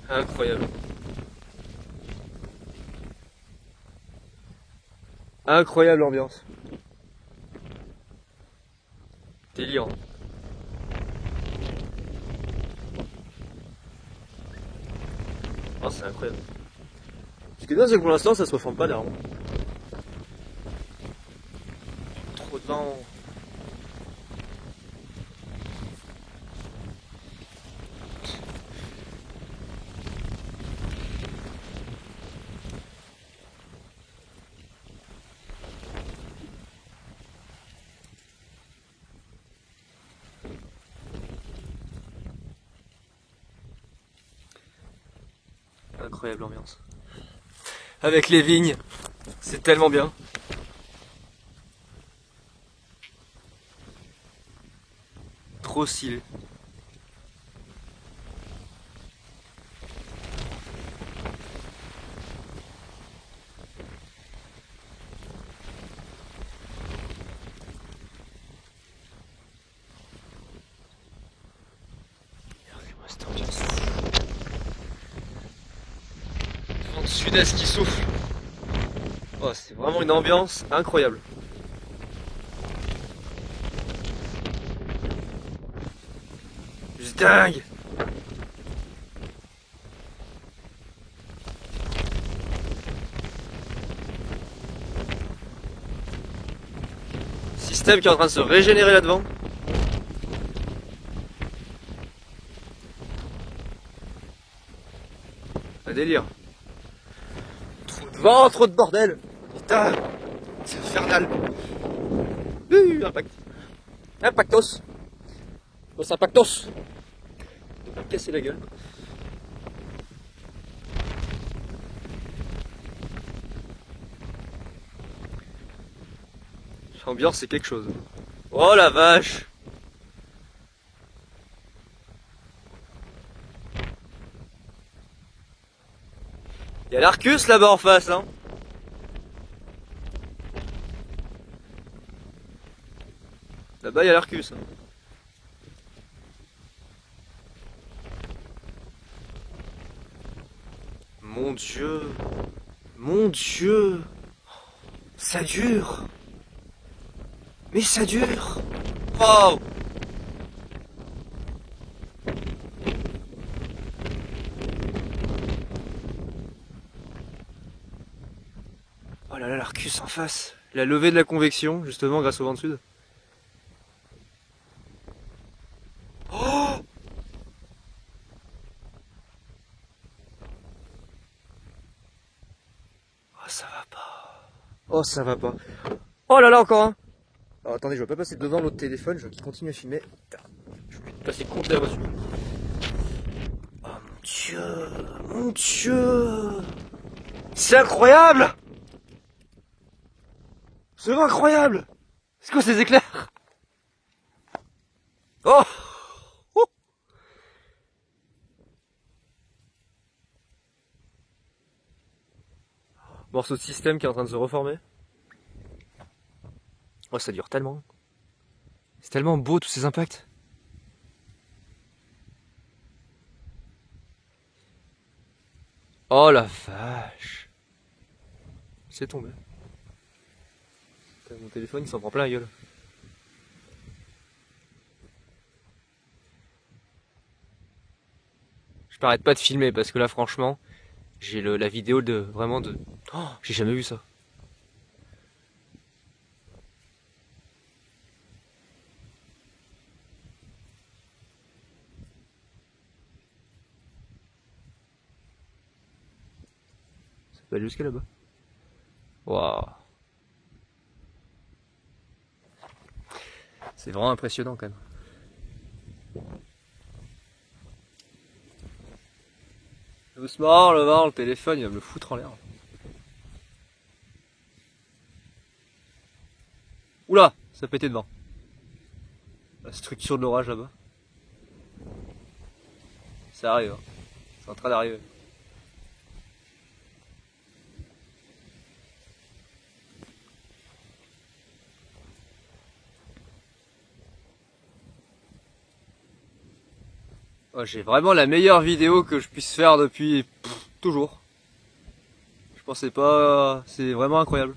Incroyable. Incroyable ambiance. Délirant. Oh, c'est incroyable. Ce qui est bien, c'est que pour l'instant, ça se reforme pas derrière moi. Trop de vent. Incroyable ambiance. Avec les vignes, c'est tellement bien. Trop stylé. Regardez-moi cette ambiance. Vent de sud-est qui souffle. Oh, c'est vraiment une ambiance incroyable. Juste dingue. Système qui est en train de se régénérer là devant. Un délire. Trop de vent, trop de bordel. Putain, c'est infernal. Impact. Impactos. Los impactos. De pas me casser la gueule. L'ambiance c'est quelque chose. Oh la vache. Il y a l'Arcus là-bas en face, hein. Là-bas il y a l'Arcus. Hein. Mon Dieu. Mon Dieu. Ça dure. Mais ça dure. Wow. Oh là là, l'Arcus en face. La levée de la convection, justement, grâce au vent de sud. Oh, oh, ça va pas. Oh, ça va pas. Oh là là, encore un. Alors, attendez, je vais pas passer devant l'autre téléphone, je veux qu'il continue à filmer. Putain, je vais passer contre la voiture. Oh mon Dieu, mon Dieu. C'est incroyable. C'est incroyable. C'est quoi ces éclairs? Oh, oh. Morceau de système qui est en train de se reformer. Oh, ça dure tellement. C'est tellement beau tous ces impacts. Oh la vache. C'est tombé. Mon téléphone il s'en prend plein la gueule. Je m'arrête pas de filmer parce que là franchement j'ai la vidéo de vraiment de. Oh, j'ai jamais vu ça. Ça peut aller jusqu'à là-bas. Waouh. C'est vraiment impressionnant quand même. Doucement, le téléphone il va me le foutre en l'air. Oula, ça pétait devant. La structure de l'orage là-bas. Ça arrive, hein. C'est en train d'arriver. Oh, j'ai vraiment la meilleure vidéo que je puisse faire depuis toujours. Je pensais pas, c'est vraiment incroyable.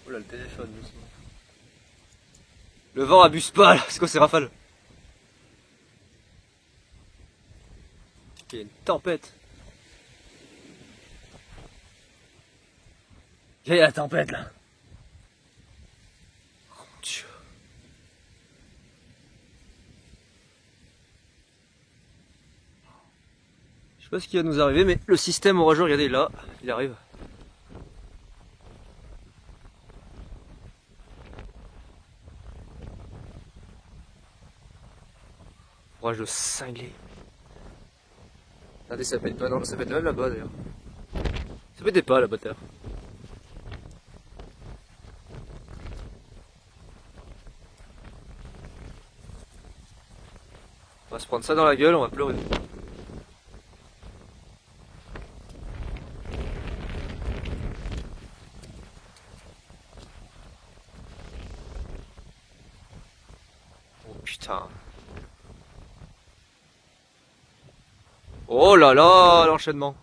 Oh là le téléphone doucement. Le vent abuse pas là, c'est quoi ces rafales? Il y a une tempête. Il y a la tempête là. Oh mon Dieu. Je sais pas ce qui va nous arriver, mais le système orageux, regardez là, il arrive. Orage de cinglé. Regardez, ça pète pas, non, ça pète même là-bas d'ailleurs. Ça pète pas là-bas terre. On va se prendre ça dans la gueule, on va pleurer. Oh putain. Oh là là, l'enchaînement.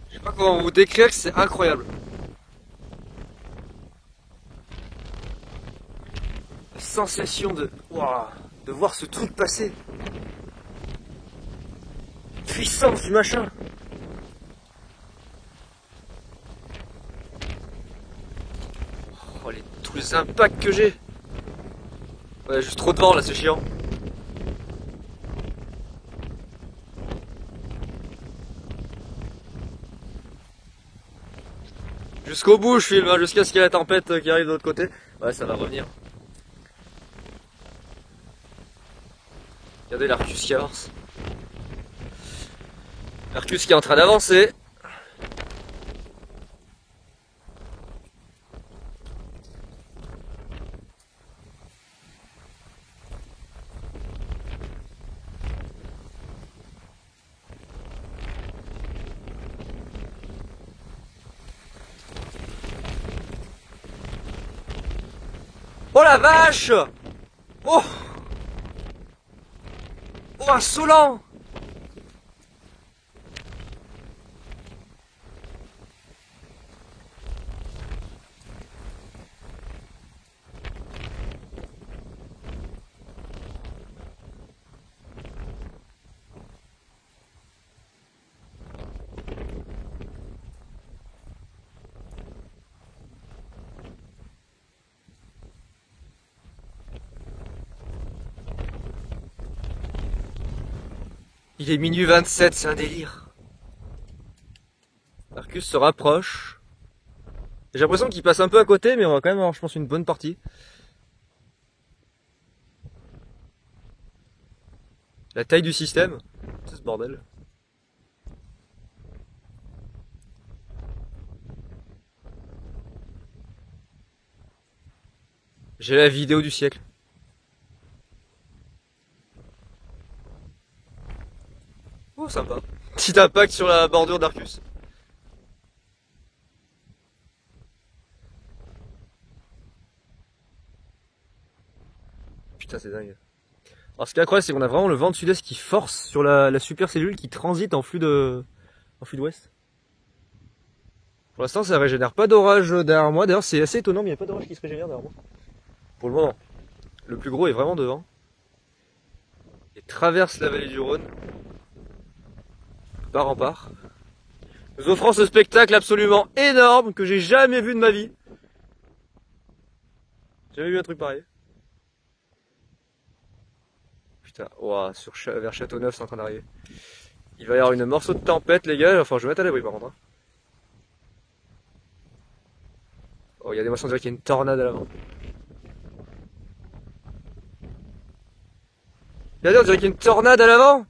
Je sais pas comment vous décrire que c'est incroyable. La sensation de... Waouh, de voir ce truc passer. Puissance du machin. Oh, tous les impacts que j'ai. Ouais, juste trop de vent là, c'est chiant. Jusqu'au bout je filme, hein, jusqu'à ce qu'il y ait la tempête qui arrive de l'autre côté. Ouais, ça va revenir. Regardez l'Arcus qui avance. L'Arcus qui est en train d'avancer. Oh la vache! Oh! Oh, insolent! Il est minuit 27, c'est un délire. Arcus se rapproche. J'ai l'impression qu'il passe un peu à côté, mais on va quand même avoir, je pense, une bonne partie. La taille du système, c'est ce bordel. J'ai la vidéo du siècle. Oh, sympa. Petit impact sur la bordure d'Arcus. Putain, c'est dingue. Alors, ce qui est incroyable, c'est qu'on a vraiment le vent de sud-est qui force sur la super cellule qui transite en flux d'ouest. Pour l'instant, ça régénère pas d'orage derrière moi. D'ailleurs, c'est assez étonnant, mais il n'y a pas d'orage qui se régénère derrière moi. Pour le moment. Le plus gros est vraiment devant. Et traverse la vallée du Rhône. Part en part. Nous offrant ce spectacle absolument énorme que j'ai jamais vu de ma vie. Jamais vu un truc pareil. Putain, ouah, vers Châteauneuf, c'est en train d'arriver. Il va y avoir une morceau de tempête, les gars. Enfin, je vais mettre à l'abri par contre. Hein. Oh, il y a des moissons, on dirait qu'il y a une tornade à l'avant. Regardez, on dirait qu'il y a une tornade à l'avant.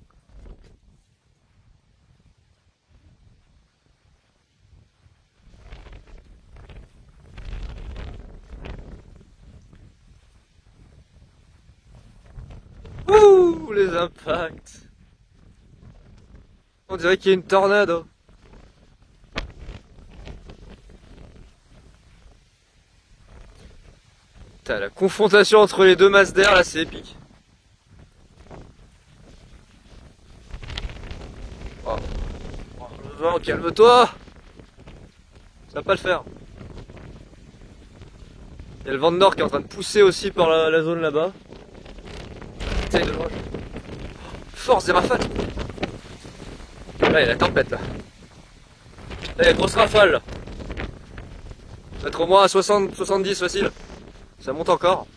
Ouh, les impacts. On dirait qu'il y a une tornade. Putain, la confrontation entre les deux masses d'air, là, c'est épique. Oh. Oh, calme-toi. Ça va pas le faire. Il y a le vent de nord qui est en train de pousser aussi par la zone là-bas. Putain, de l'orage. Force des rafales. Là, il y a la tempête, là. Là, il y a une grosse rafale, là. Ça va être au moins à 60, 70 facile. Ça monte encore.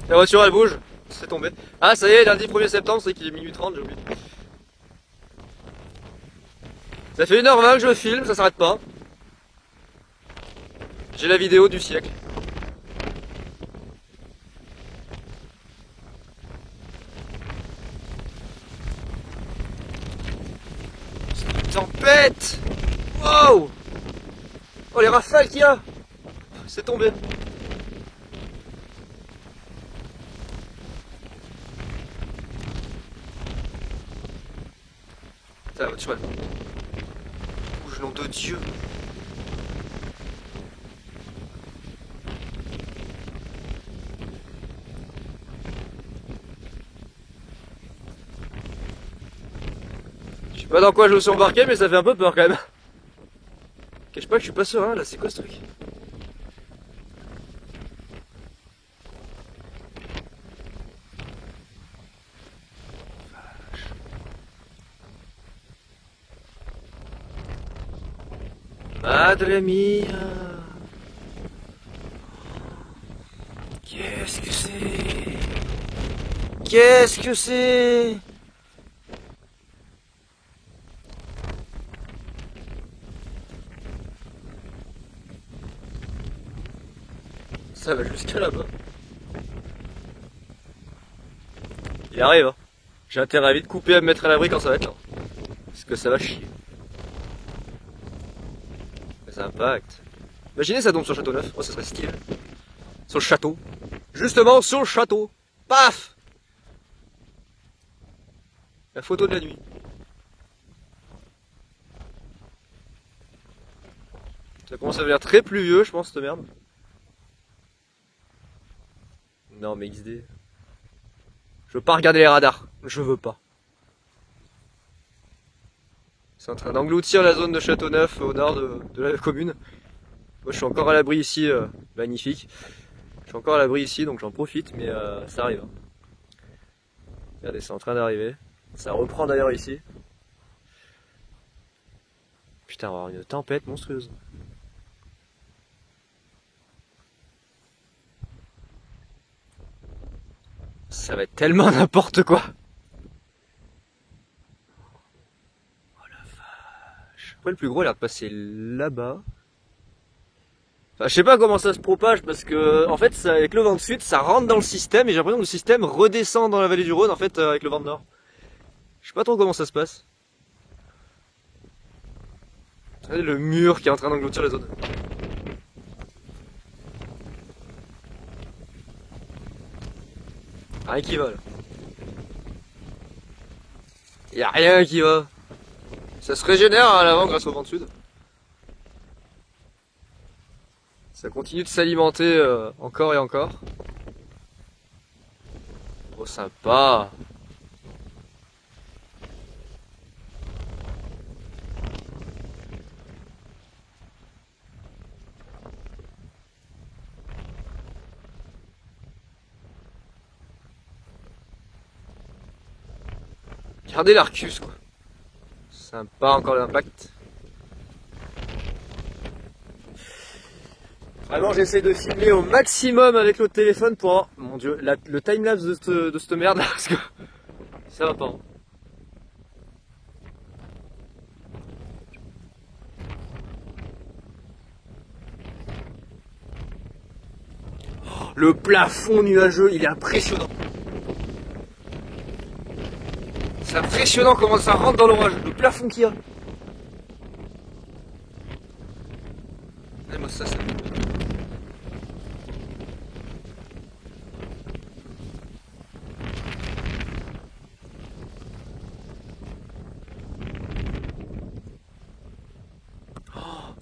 La voiture, elle bouge. C'est tombé. Ah, ça y est, lundi 1er septembre, c'est qu'il est minuit 30, j'ai oublié. Ça fait 1h20 que je filme, ça s'arrête pas. J'ai la vidéo du siècle. C'est une tempête. Wow. Oh les rafales qu'il y a. C'est tombé. Putain, la voiture elle bouge, nom de Dieu. Je sais pas dans quoi je me suis embarqué, mais ça fait un peu peur quand même. Cache pas que je suis pas serein là, c'est quoi ce truc? Madre mia. Qu'est-ce que c'est? Qu'est-ce que c'est? Ça va jusqu'à là-bas. Il arrive, hein. J'ai intérêt à vite couper, à me mettre à l'abri quand ça va être là. Parce que ça va chier. Ça impacte. Imaginez ça tombe sur Châteauneuf. Oh, ça serait stylé. Sur le château. Justement, sur le château. Paf! La photo de la nuit. Ça commence à devenir très pluvieux, je pense, cette merde. Non, mais XD. Je veux pas regarder les radars. Je veux pas. C'est en train d'engloutir la zone de Châteauneuf au nord de la commune. Moi je suis encore à l'abri ici, magnifique. Je suis encore à l'abri ici donc j'en profite, mais ça arrive. Regardez, c'est en train d'arriver. Ça reprend d'ailleurs ici. Putain, on va avoir une tempête monstrueuse. Ça va être tellement n'importe quoi. Pourquoi le plus gros a l'air de passer là-bas? Enfin, je sais pas comment ça se propage parce que en fait ça, avec le vent de sud ça rentre dans le système et j'ai l'impression que le système redescend dans la vallée du Rhône en fait avec le vent de nord. Je sais pas trop comment ça se passe. Regardez le mur qui est en train d'engloutir la zone. Rien qui va là. Y a rien qui va. Ça se régénère à l'avant grâce au vent de sud. Ça continue de s'alimenter encore et encore. Trop sympa. Regardez l'Arcus quoi. Sympa, encore l'impact. Vraiment j'essaie de filmer au maximum avec l'autre téléphone pour avoir, mon dieu, le timelapse de cette merde là parce que ça va pas. Hein. Oh, le plafond nuageux, il est impressionnant. C'est impressionnant comment ça rentre dans l'orage, le plafond qu'il y a. Et moi ça c'est...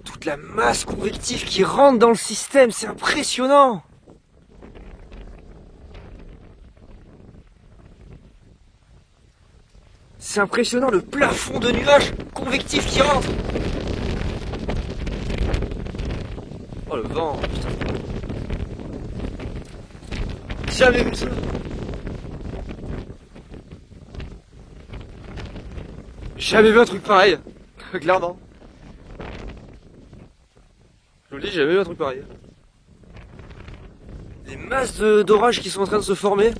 Toute la masse convective qui rentre dans le système, c'est impressionnant. C'est impressionnant le plafond de nuages convectifs qui rentre. Oh le vent, putain. Jamais vu ça. Jamais vu un truc pareil. Clairement. Je vous le dis, j'ai jamais vu un truc pareil. Des masses d'orages qui sont en train de se former.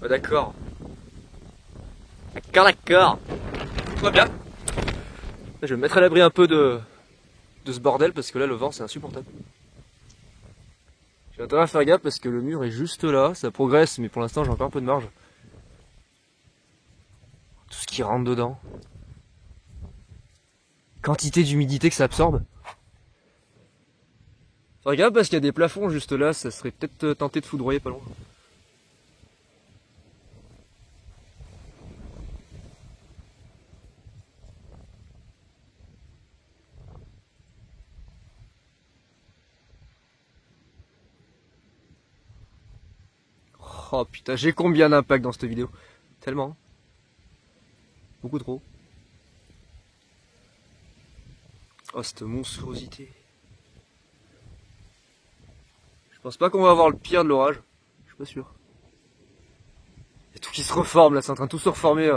Oh, d'accord. À D'accord. Tout va bien. Là, je vais me mettre à l'abri un peu de ce bordel parce que là le vent c'est insupportable. J'ai intérêt à faire gaffe parce que le mur est juste là, ça progresse mais pour l'instant j'ai encore un peu de marge. Tout ce qui rentre dedans. Quantité d'humidité que ça absorbe. Faire gaffe parce qu'il y a des plafonds juste là, ça serait peut-être tenté de foudroyer pas loin. Oh putain, j'ai combien d'impact dans cette vidéo? Tellement. Beaucoup trop. Oh, cette monstruosité. Je pense pas qu'on va avoir le pire de l'orage. Je suis pas sûr. Il y a tout qui se reforme là, c'est en train de tout se reformer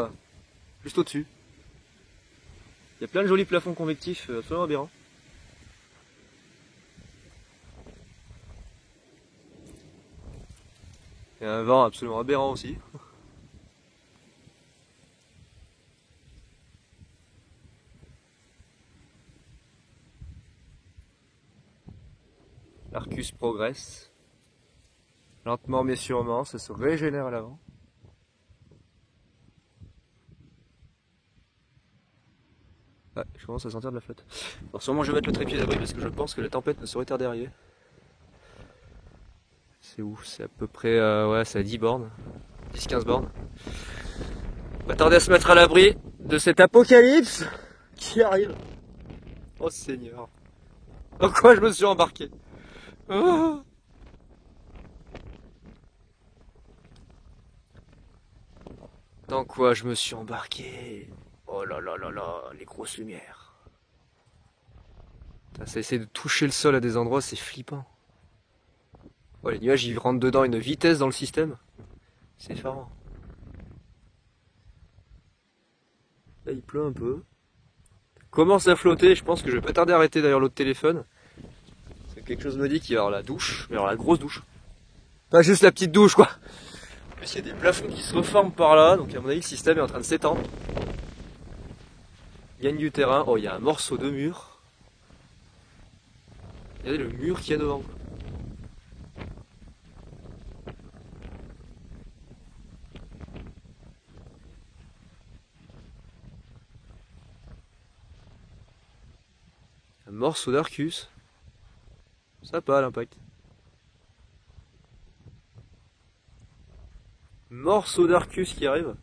juste au-dessus. Il y a plein de jolis plafonds convectifs absolument aberrants. Il y a un vent absolument aberrant aussi. L'Arcus progresse. Lentement mais sûrement, ça se régénère à l'avant. Ouais, je commence à sentir de la flotte. Bon, sûrement je vais mettre le trépied d'abri parce que je pense que la tempête ne saurait tarder à arriver. C'est où? C'est à peu près, ouais, c'est à 10 bornes. 10-15 bornes. On va tarder à se mettre à l'abri de cet apocalypse qui arrive. Oh Seigneur. Dans quoi je me suis embarqué? Oh. Dans quoi je me suis embarqué? Oh là là là là, les grosses lumières. Ça essaie de toucher le sol à des endroits, c'est flippant. Oh, les nuages ils rentrent dedans à une vitesse dans le système. C'est effarant. Là il pleut un peu. Commence à flotter, je pense que je vais pas tarder à arrêter d'ailleurs l'autre téléphone. Parce que quelque chose me dit qu'il va y avoir la douche, mais alors la grosse douche. Pas juste la petite douche quoi. En plus il y a des plafonds qui se reforment par là, donc à mon avis le système est en train de s'étendre. Il gagne du terrain, oh il y a un morceau de mur. Regardez le mur qu'il y a devant. Un morceau d'Arcus. Sympa l'impact. Morceau d'Arcus qui arrive.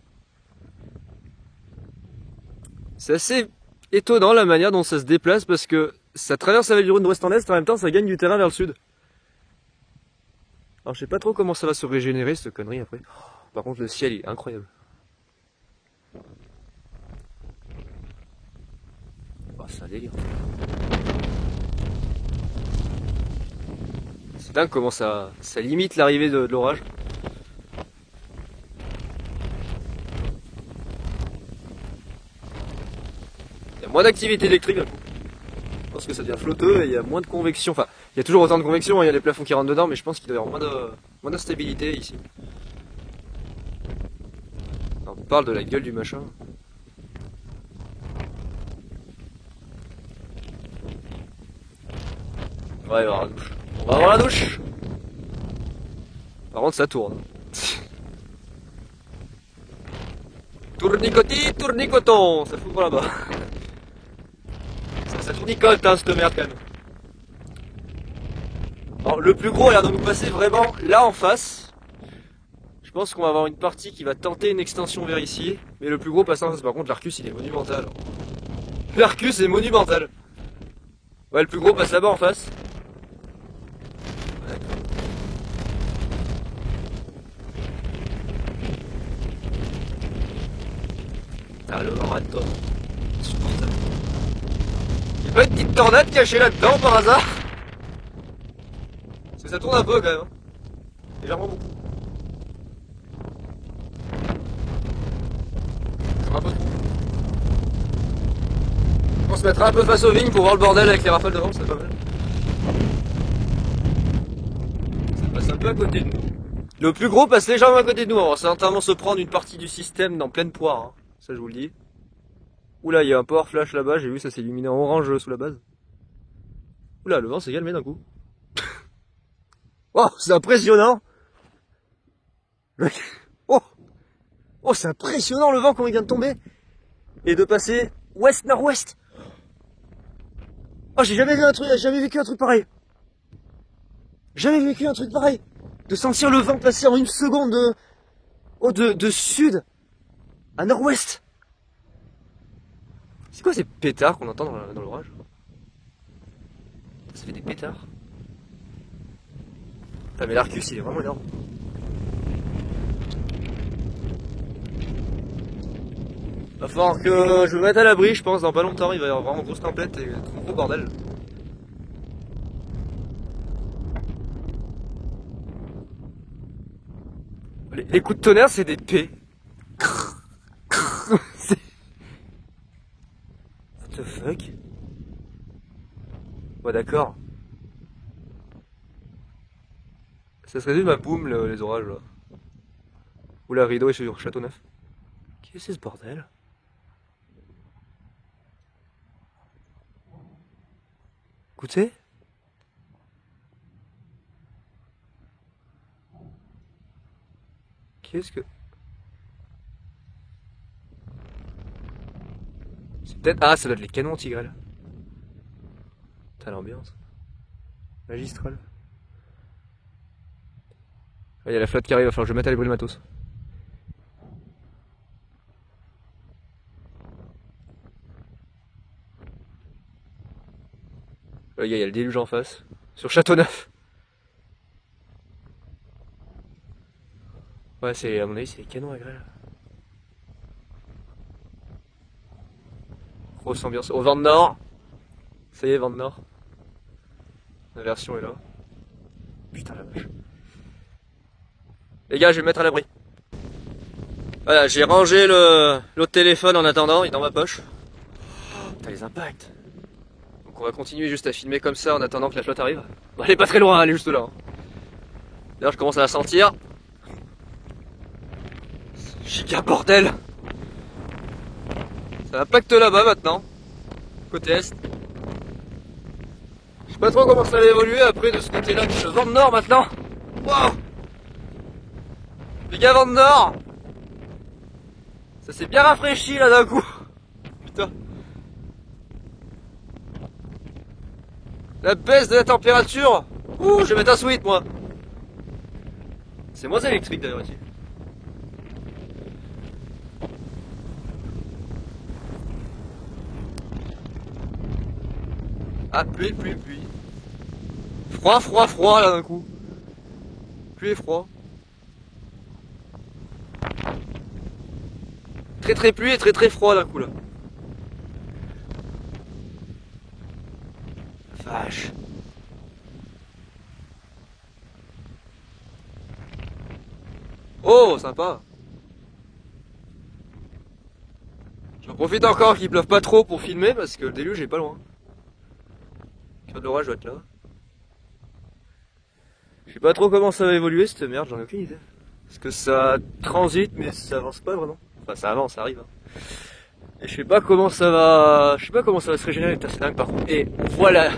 C'est assez étonnant la manière dont ça se déplace parce que ça traverse la vallée du Rhône d'ouest en est, en même temps ça gagne du terrain vers le sud. Alors je sais pas trop comment ça va se régénérer cette connerie après. Par contre le ciel il est incroyable. Oh, c'est un délire. C'est dingue comment ça limite l'arrivée de l'orage. Il y a moins d'activité électrique d'un coup. Je pense que ça devient flotteux et il y a moins de convection. Enfin, il y a toujours autant de convection, il y a les plafonds qui rentrent dedans, mais je pense qu'il doit y avoir moins d'instabilité ici. Alors, on parle de la gueule du machin. Ouais, il va y avoir la douche. On va avoir la douche. Par contre, ça tourne. Tournicoti, tournicoton. Ça fout par là-bas. Ça tournicote, hein, cette merde, quand même. Alors, le plus gros a l'air de nous passer vraiment là en face. Je pense qu'on va avoir une partie qui va tenter une extension vers ici. Mais le plus gros passe en face. Par contre, l'Arcus, il est monumental. L'Arcus est monumental. Ouais, le plus gros passe là-bas en face. Ah, le marathon. Insupportable. Y'a pas une petite tornade cachée là-dedans par hasard? Parce que ça tourne un peu quand même. Légèrement beaucoup. Ça va un peu trop. On se mettra un peu face aux vignes pour voir le bordel avec les rafales de vent, c'est pas mal. Ça passe un peu à côté de nous. Le plus gros passe légèrement à côté de nous. On va certainement se prendre une partie du système dans pleine poire. Hein. ça je vous le dis. Oula, il y a un power flash là-bas, j'ai vu ça s'est illuminé en orange sous la base. Oula, le vent s'est calmé d'un coup. Oh, c'est impressionnant. Oh, oh, c'est impressionnant le vent quand il vient de tomber. Et de passer ouest-nord-ouest. Oh, j'ai jamais vécu un truc pareil. Jamais vécu un truc pareil. De sentir le vent passer en une seconde de sud à nord-ouest. C'est quoi ces pétards qu'on entend dans l'orage? Ça fait des pétards. Putain, mais l'Arcus il est vraiment énorme. Va falloir que je me mette à l'abri, je pense, dans pas longtemps, il va y avoir vraiment grosse tempête et un gros bordel. Les coups de tonnerre, c'est des P. What the fuck? Ouais, d'accord. Ça se résume à boum les orages là. Ou la rideau est sur Châteauneuf. Qu'est-ce que c'est ce bordel? Écoutez. Qu'est-ce que... C'est peut-être... Ah, ça doit être les canons anti-grêle. T'as l'ambiance. Magistrale. Il y a la flotte qui arrive, il va falloir que je mette à l'abri le matos. Là, il y a le déluge en face. Sur Châteauneuf. Ouais, c'est, à mon avis, c'est les canons à grêle. Grosse ambiance. Au vent de nord. Ça y est, vent de nord. La version est là. Putain la vache. Les gars, je vais me mettre à l'abri. Voilà, j'ai rangé l'autre téléphone en attendant, il est dans ma poche. Oh, putain, les impacts. Donc on va continuer juste à filmer comme ça en attendant que la flotte arrive. Bon, elle est pas très loin, elle est juste là. D'ailleurs, je commence à la sentir. Giga bordel. Ça impacte là-bas maintenant. Côté est. Je sais pas trop comment ça va évoluer après de ce côté-là. Le vent de nord maintenant. Wow. Méga vent de nord. Ça s'est bien rafraîchi là d'un coup. Putain. La baisse de la température. Ouh, je vais mettre un sweat moi. C'est moins électrique d'ailleurs ici. Ah, pluie. Froid là d'un coup. Pluie et froid. Très pluie et très froid d'un coup là. Vache. Oh, sympa. J'en profite encore qu'il pleuve pas trop pour filmer parce que le déluge est pas loin. Le cœur de l'orage doit être là. Je sais pas trop comment ça va évoluer cette merde, j'en ai aucune idée. Parce que ça transite mais ça avance pas vraiment. Enfin ça avance, ça arrive. Hein. Et je sais pas comment ça va. Je sais pas comment ça va se régénérer, c'est dingue par contre. Et voilà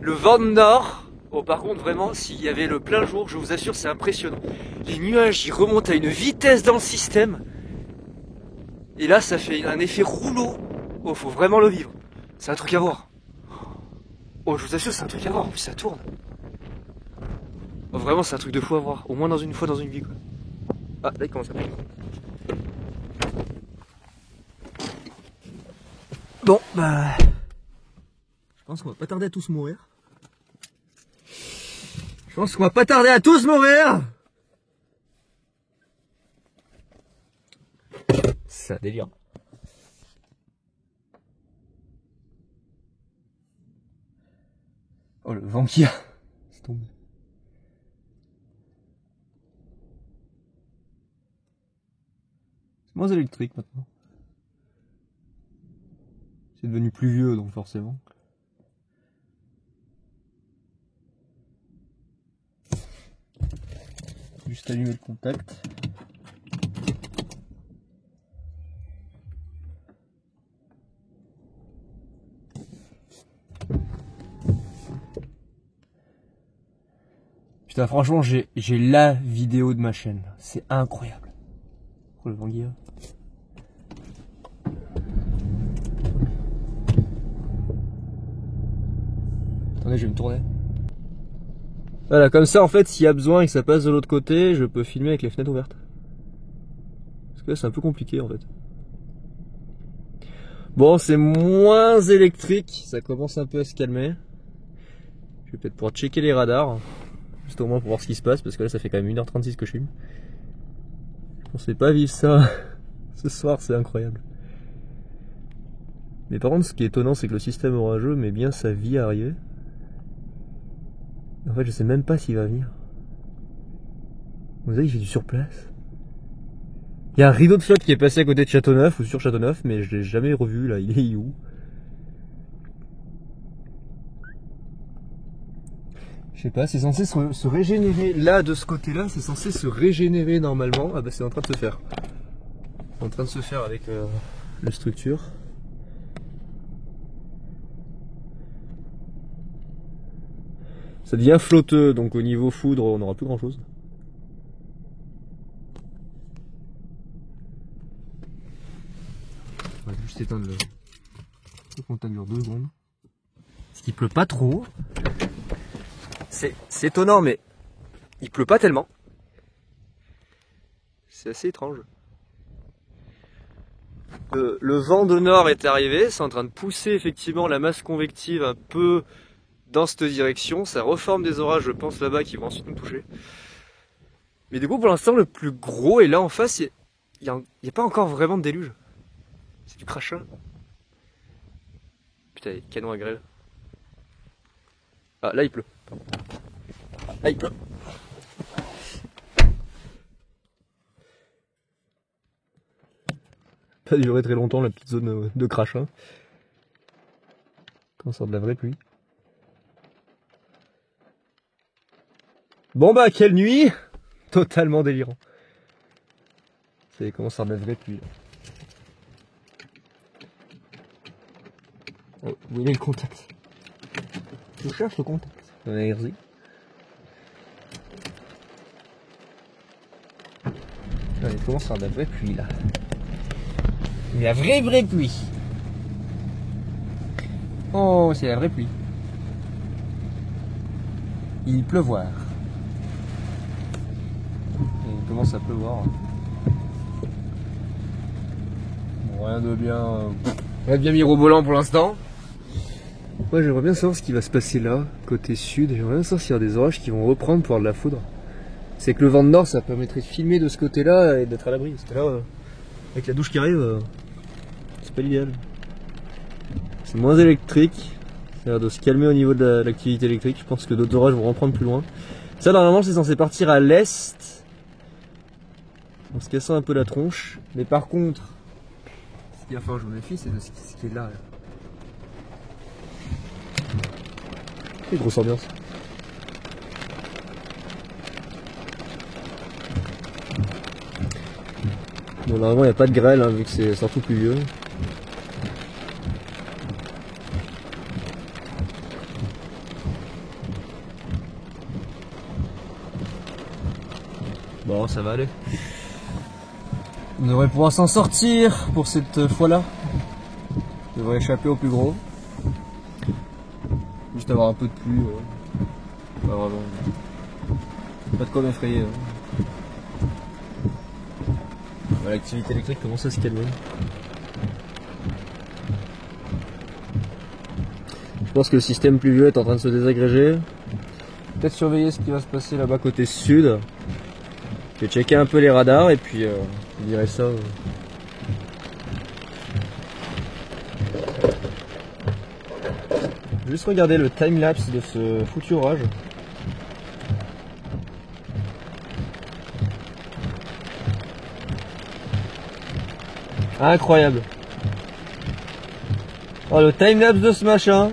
le vent de nord. Oh par contre vraiment s'il y avait le plein jour, je vous assure c'est impressionnant. Les nuages ils remontent à une vitesse dans le système. Et là ça fait un effet rouleau. Oh faut vraiment le vivre. C'est un truc à voir. Oh je vous assure c'est un truc à voir, en plus ça tourne. Oh, vraiment c'est un truc de fou à voir, au moins dans une fois dans une vie quoi. Ah là il commence à pleuvoir. Bon bah... Je pense qu'on va pas tarder à tous mourir. C'est un délire. Oh le vent qu'il y a. C'est tombé. C'est moins électrique maintenant. C'est devenu plus vieux donc forcément. Juste allumer le contact. Putain, franchement, j'ai la vidéo de ma chaîne. C'est incroyable. Oh, le Vanguilla. Attendez, je vais me tourner. Voilà, comme ça, en fait, s'il y a besoin et que ça passe de l'autre côté, je peux filmer avec les fenêtres ouvertes. Parce que là, c'est un peu compliqué, en fait. Bon, c'est moins électrique, ça commence un peu à se calmer. Je vais peut-être pouvoir checker les radars, juste au moins pour voir ce qui se passe, parce que là, ça fait quand même 1h36 que je filme. Je pensais pas vivre ça ce soir, c'est incroyable. Mais par contre, ce qui est étonnant, c'est que le système orageux met bien sa vie à arriver. En fait, je sais même pas s'il va venir. Vous savez, il fait du surplace. Il y a un rideau de flotte qui est passé à côté de Châteauneuf ou sur Châteauneuf, mais je l'ai jamais revu là. Il est où? Je sais pas, c'est censé se régénérer. Là, de ce côté-là, c'est censé se régénérer normalement. Ah bah c'est en train de se faire. C'est en train de se faire avec la structure. Ça devient flotteux, donc au niveau foudre, on n'aura plus grand chose. On va juste éteindre le contact dure 2 secondes. Parce qu'il pleut pas trop. C'est étonnant, mais il pleut pas tellement. C'est assez étrange. Le vent de nord est arrivé, c'est en train de pousser effectivement la masse convective un peu dans cette direction. Ça reforme des orages, je pense, là-bas qui vont ensuite nous toucher. Mais du coup, pour l'instant, le plus gros est là en face. Il n'y a pas encore vraiment de déluge. C'est du crachat. Putain, il y a canon à grêle. Ah, là il pleut. Là il pleut. Pas duré très longtemps la petite zone de crachat. Quand ça sort de la vraie pluie. Bon bah quelle nuit! Totalement délirant. C'est comment ça sort de la vraie pluie là. Oh, où il est le contact? Je cherche le contact. Merci. Il commence à avoir de la vraie pluie là. La vraie pluie. Oh, c'est la vraie pluie. Il pleuvoir. Il commence à pleuvoir. Bon, rien de bien mirobolant pour l'instant. Moi j'aimerais bien savoir ce qui va se passer là, côté sud. J'aimerais bien savoir s'il y a des orages qui vont reprendre pour avoir de la foudre. C'est que le vent de nord, ça permettrait de filmer de ce côté-là et d'être à l'abri. Parce que là, avec la douche qui arrive, c'est pas l'idéal. C'est moins électrique. Ça a l'air de se calmer au niveau de l'activité électrique. Je pense que d'autres orages vont reprendre plus loin. Ça, normalement, c'est censé partir à l'est, en se cassant un peu la tronche. Mais par contre, ce qu'il va falloir que je me méfie, c'est de ce qui est là. Quelle grosse ambiance. Bon, normalement il n'y a pas de grêle hein, vu que c'est surtout pluvieux. Bon, ça va aller. On devrait pouvoir s'en sortir pour cette fois-là. On devrait échapper au plus gros. Juste avoir un peu de pluie. Pas vraiment. Pas de quoi m'effrayer. L'activité électrique commence à se calmer. Je pense que le système pluvieux est en train de se désagréger. Peut-être surveiller ce qui va se passer là-bas côté sud. Je vais checker un peu les radars et puis je dirai ça. Je vais juste regarder le time-lapse de ce foutu orage. Incroyable. Oh, le time-lapse de ce machin.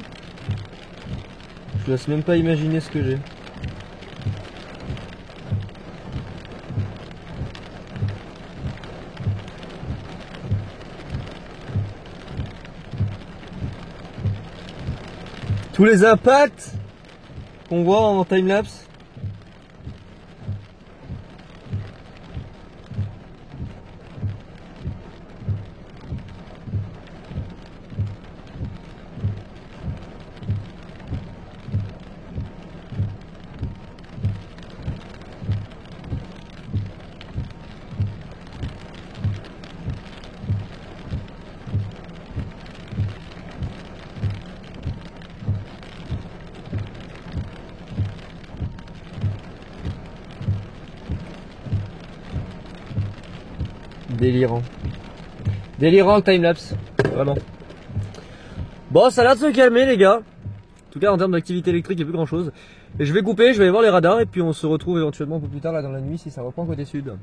Je laisse même pas imaginer ce que j'ai. Tous les impacts qu'on voit en time-lapse. Délirant. Délirant le timelapse. Vraiment. Bon, ça a l'air de se calmer les gars. En tout cas en termes d'activité électrique, il n'y a plus grand chose. Et je vais couper, je vais aller voir les radars et puis on se retrouve éventuellement un peu plus tard là dans la nuit si ça reprend côté sud.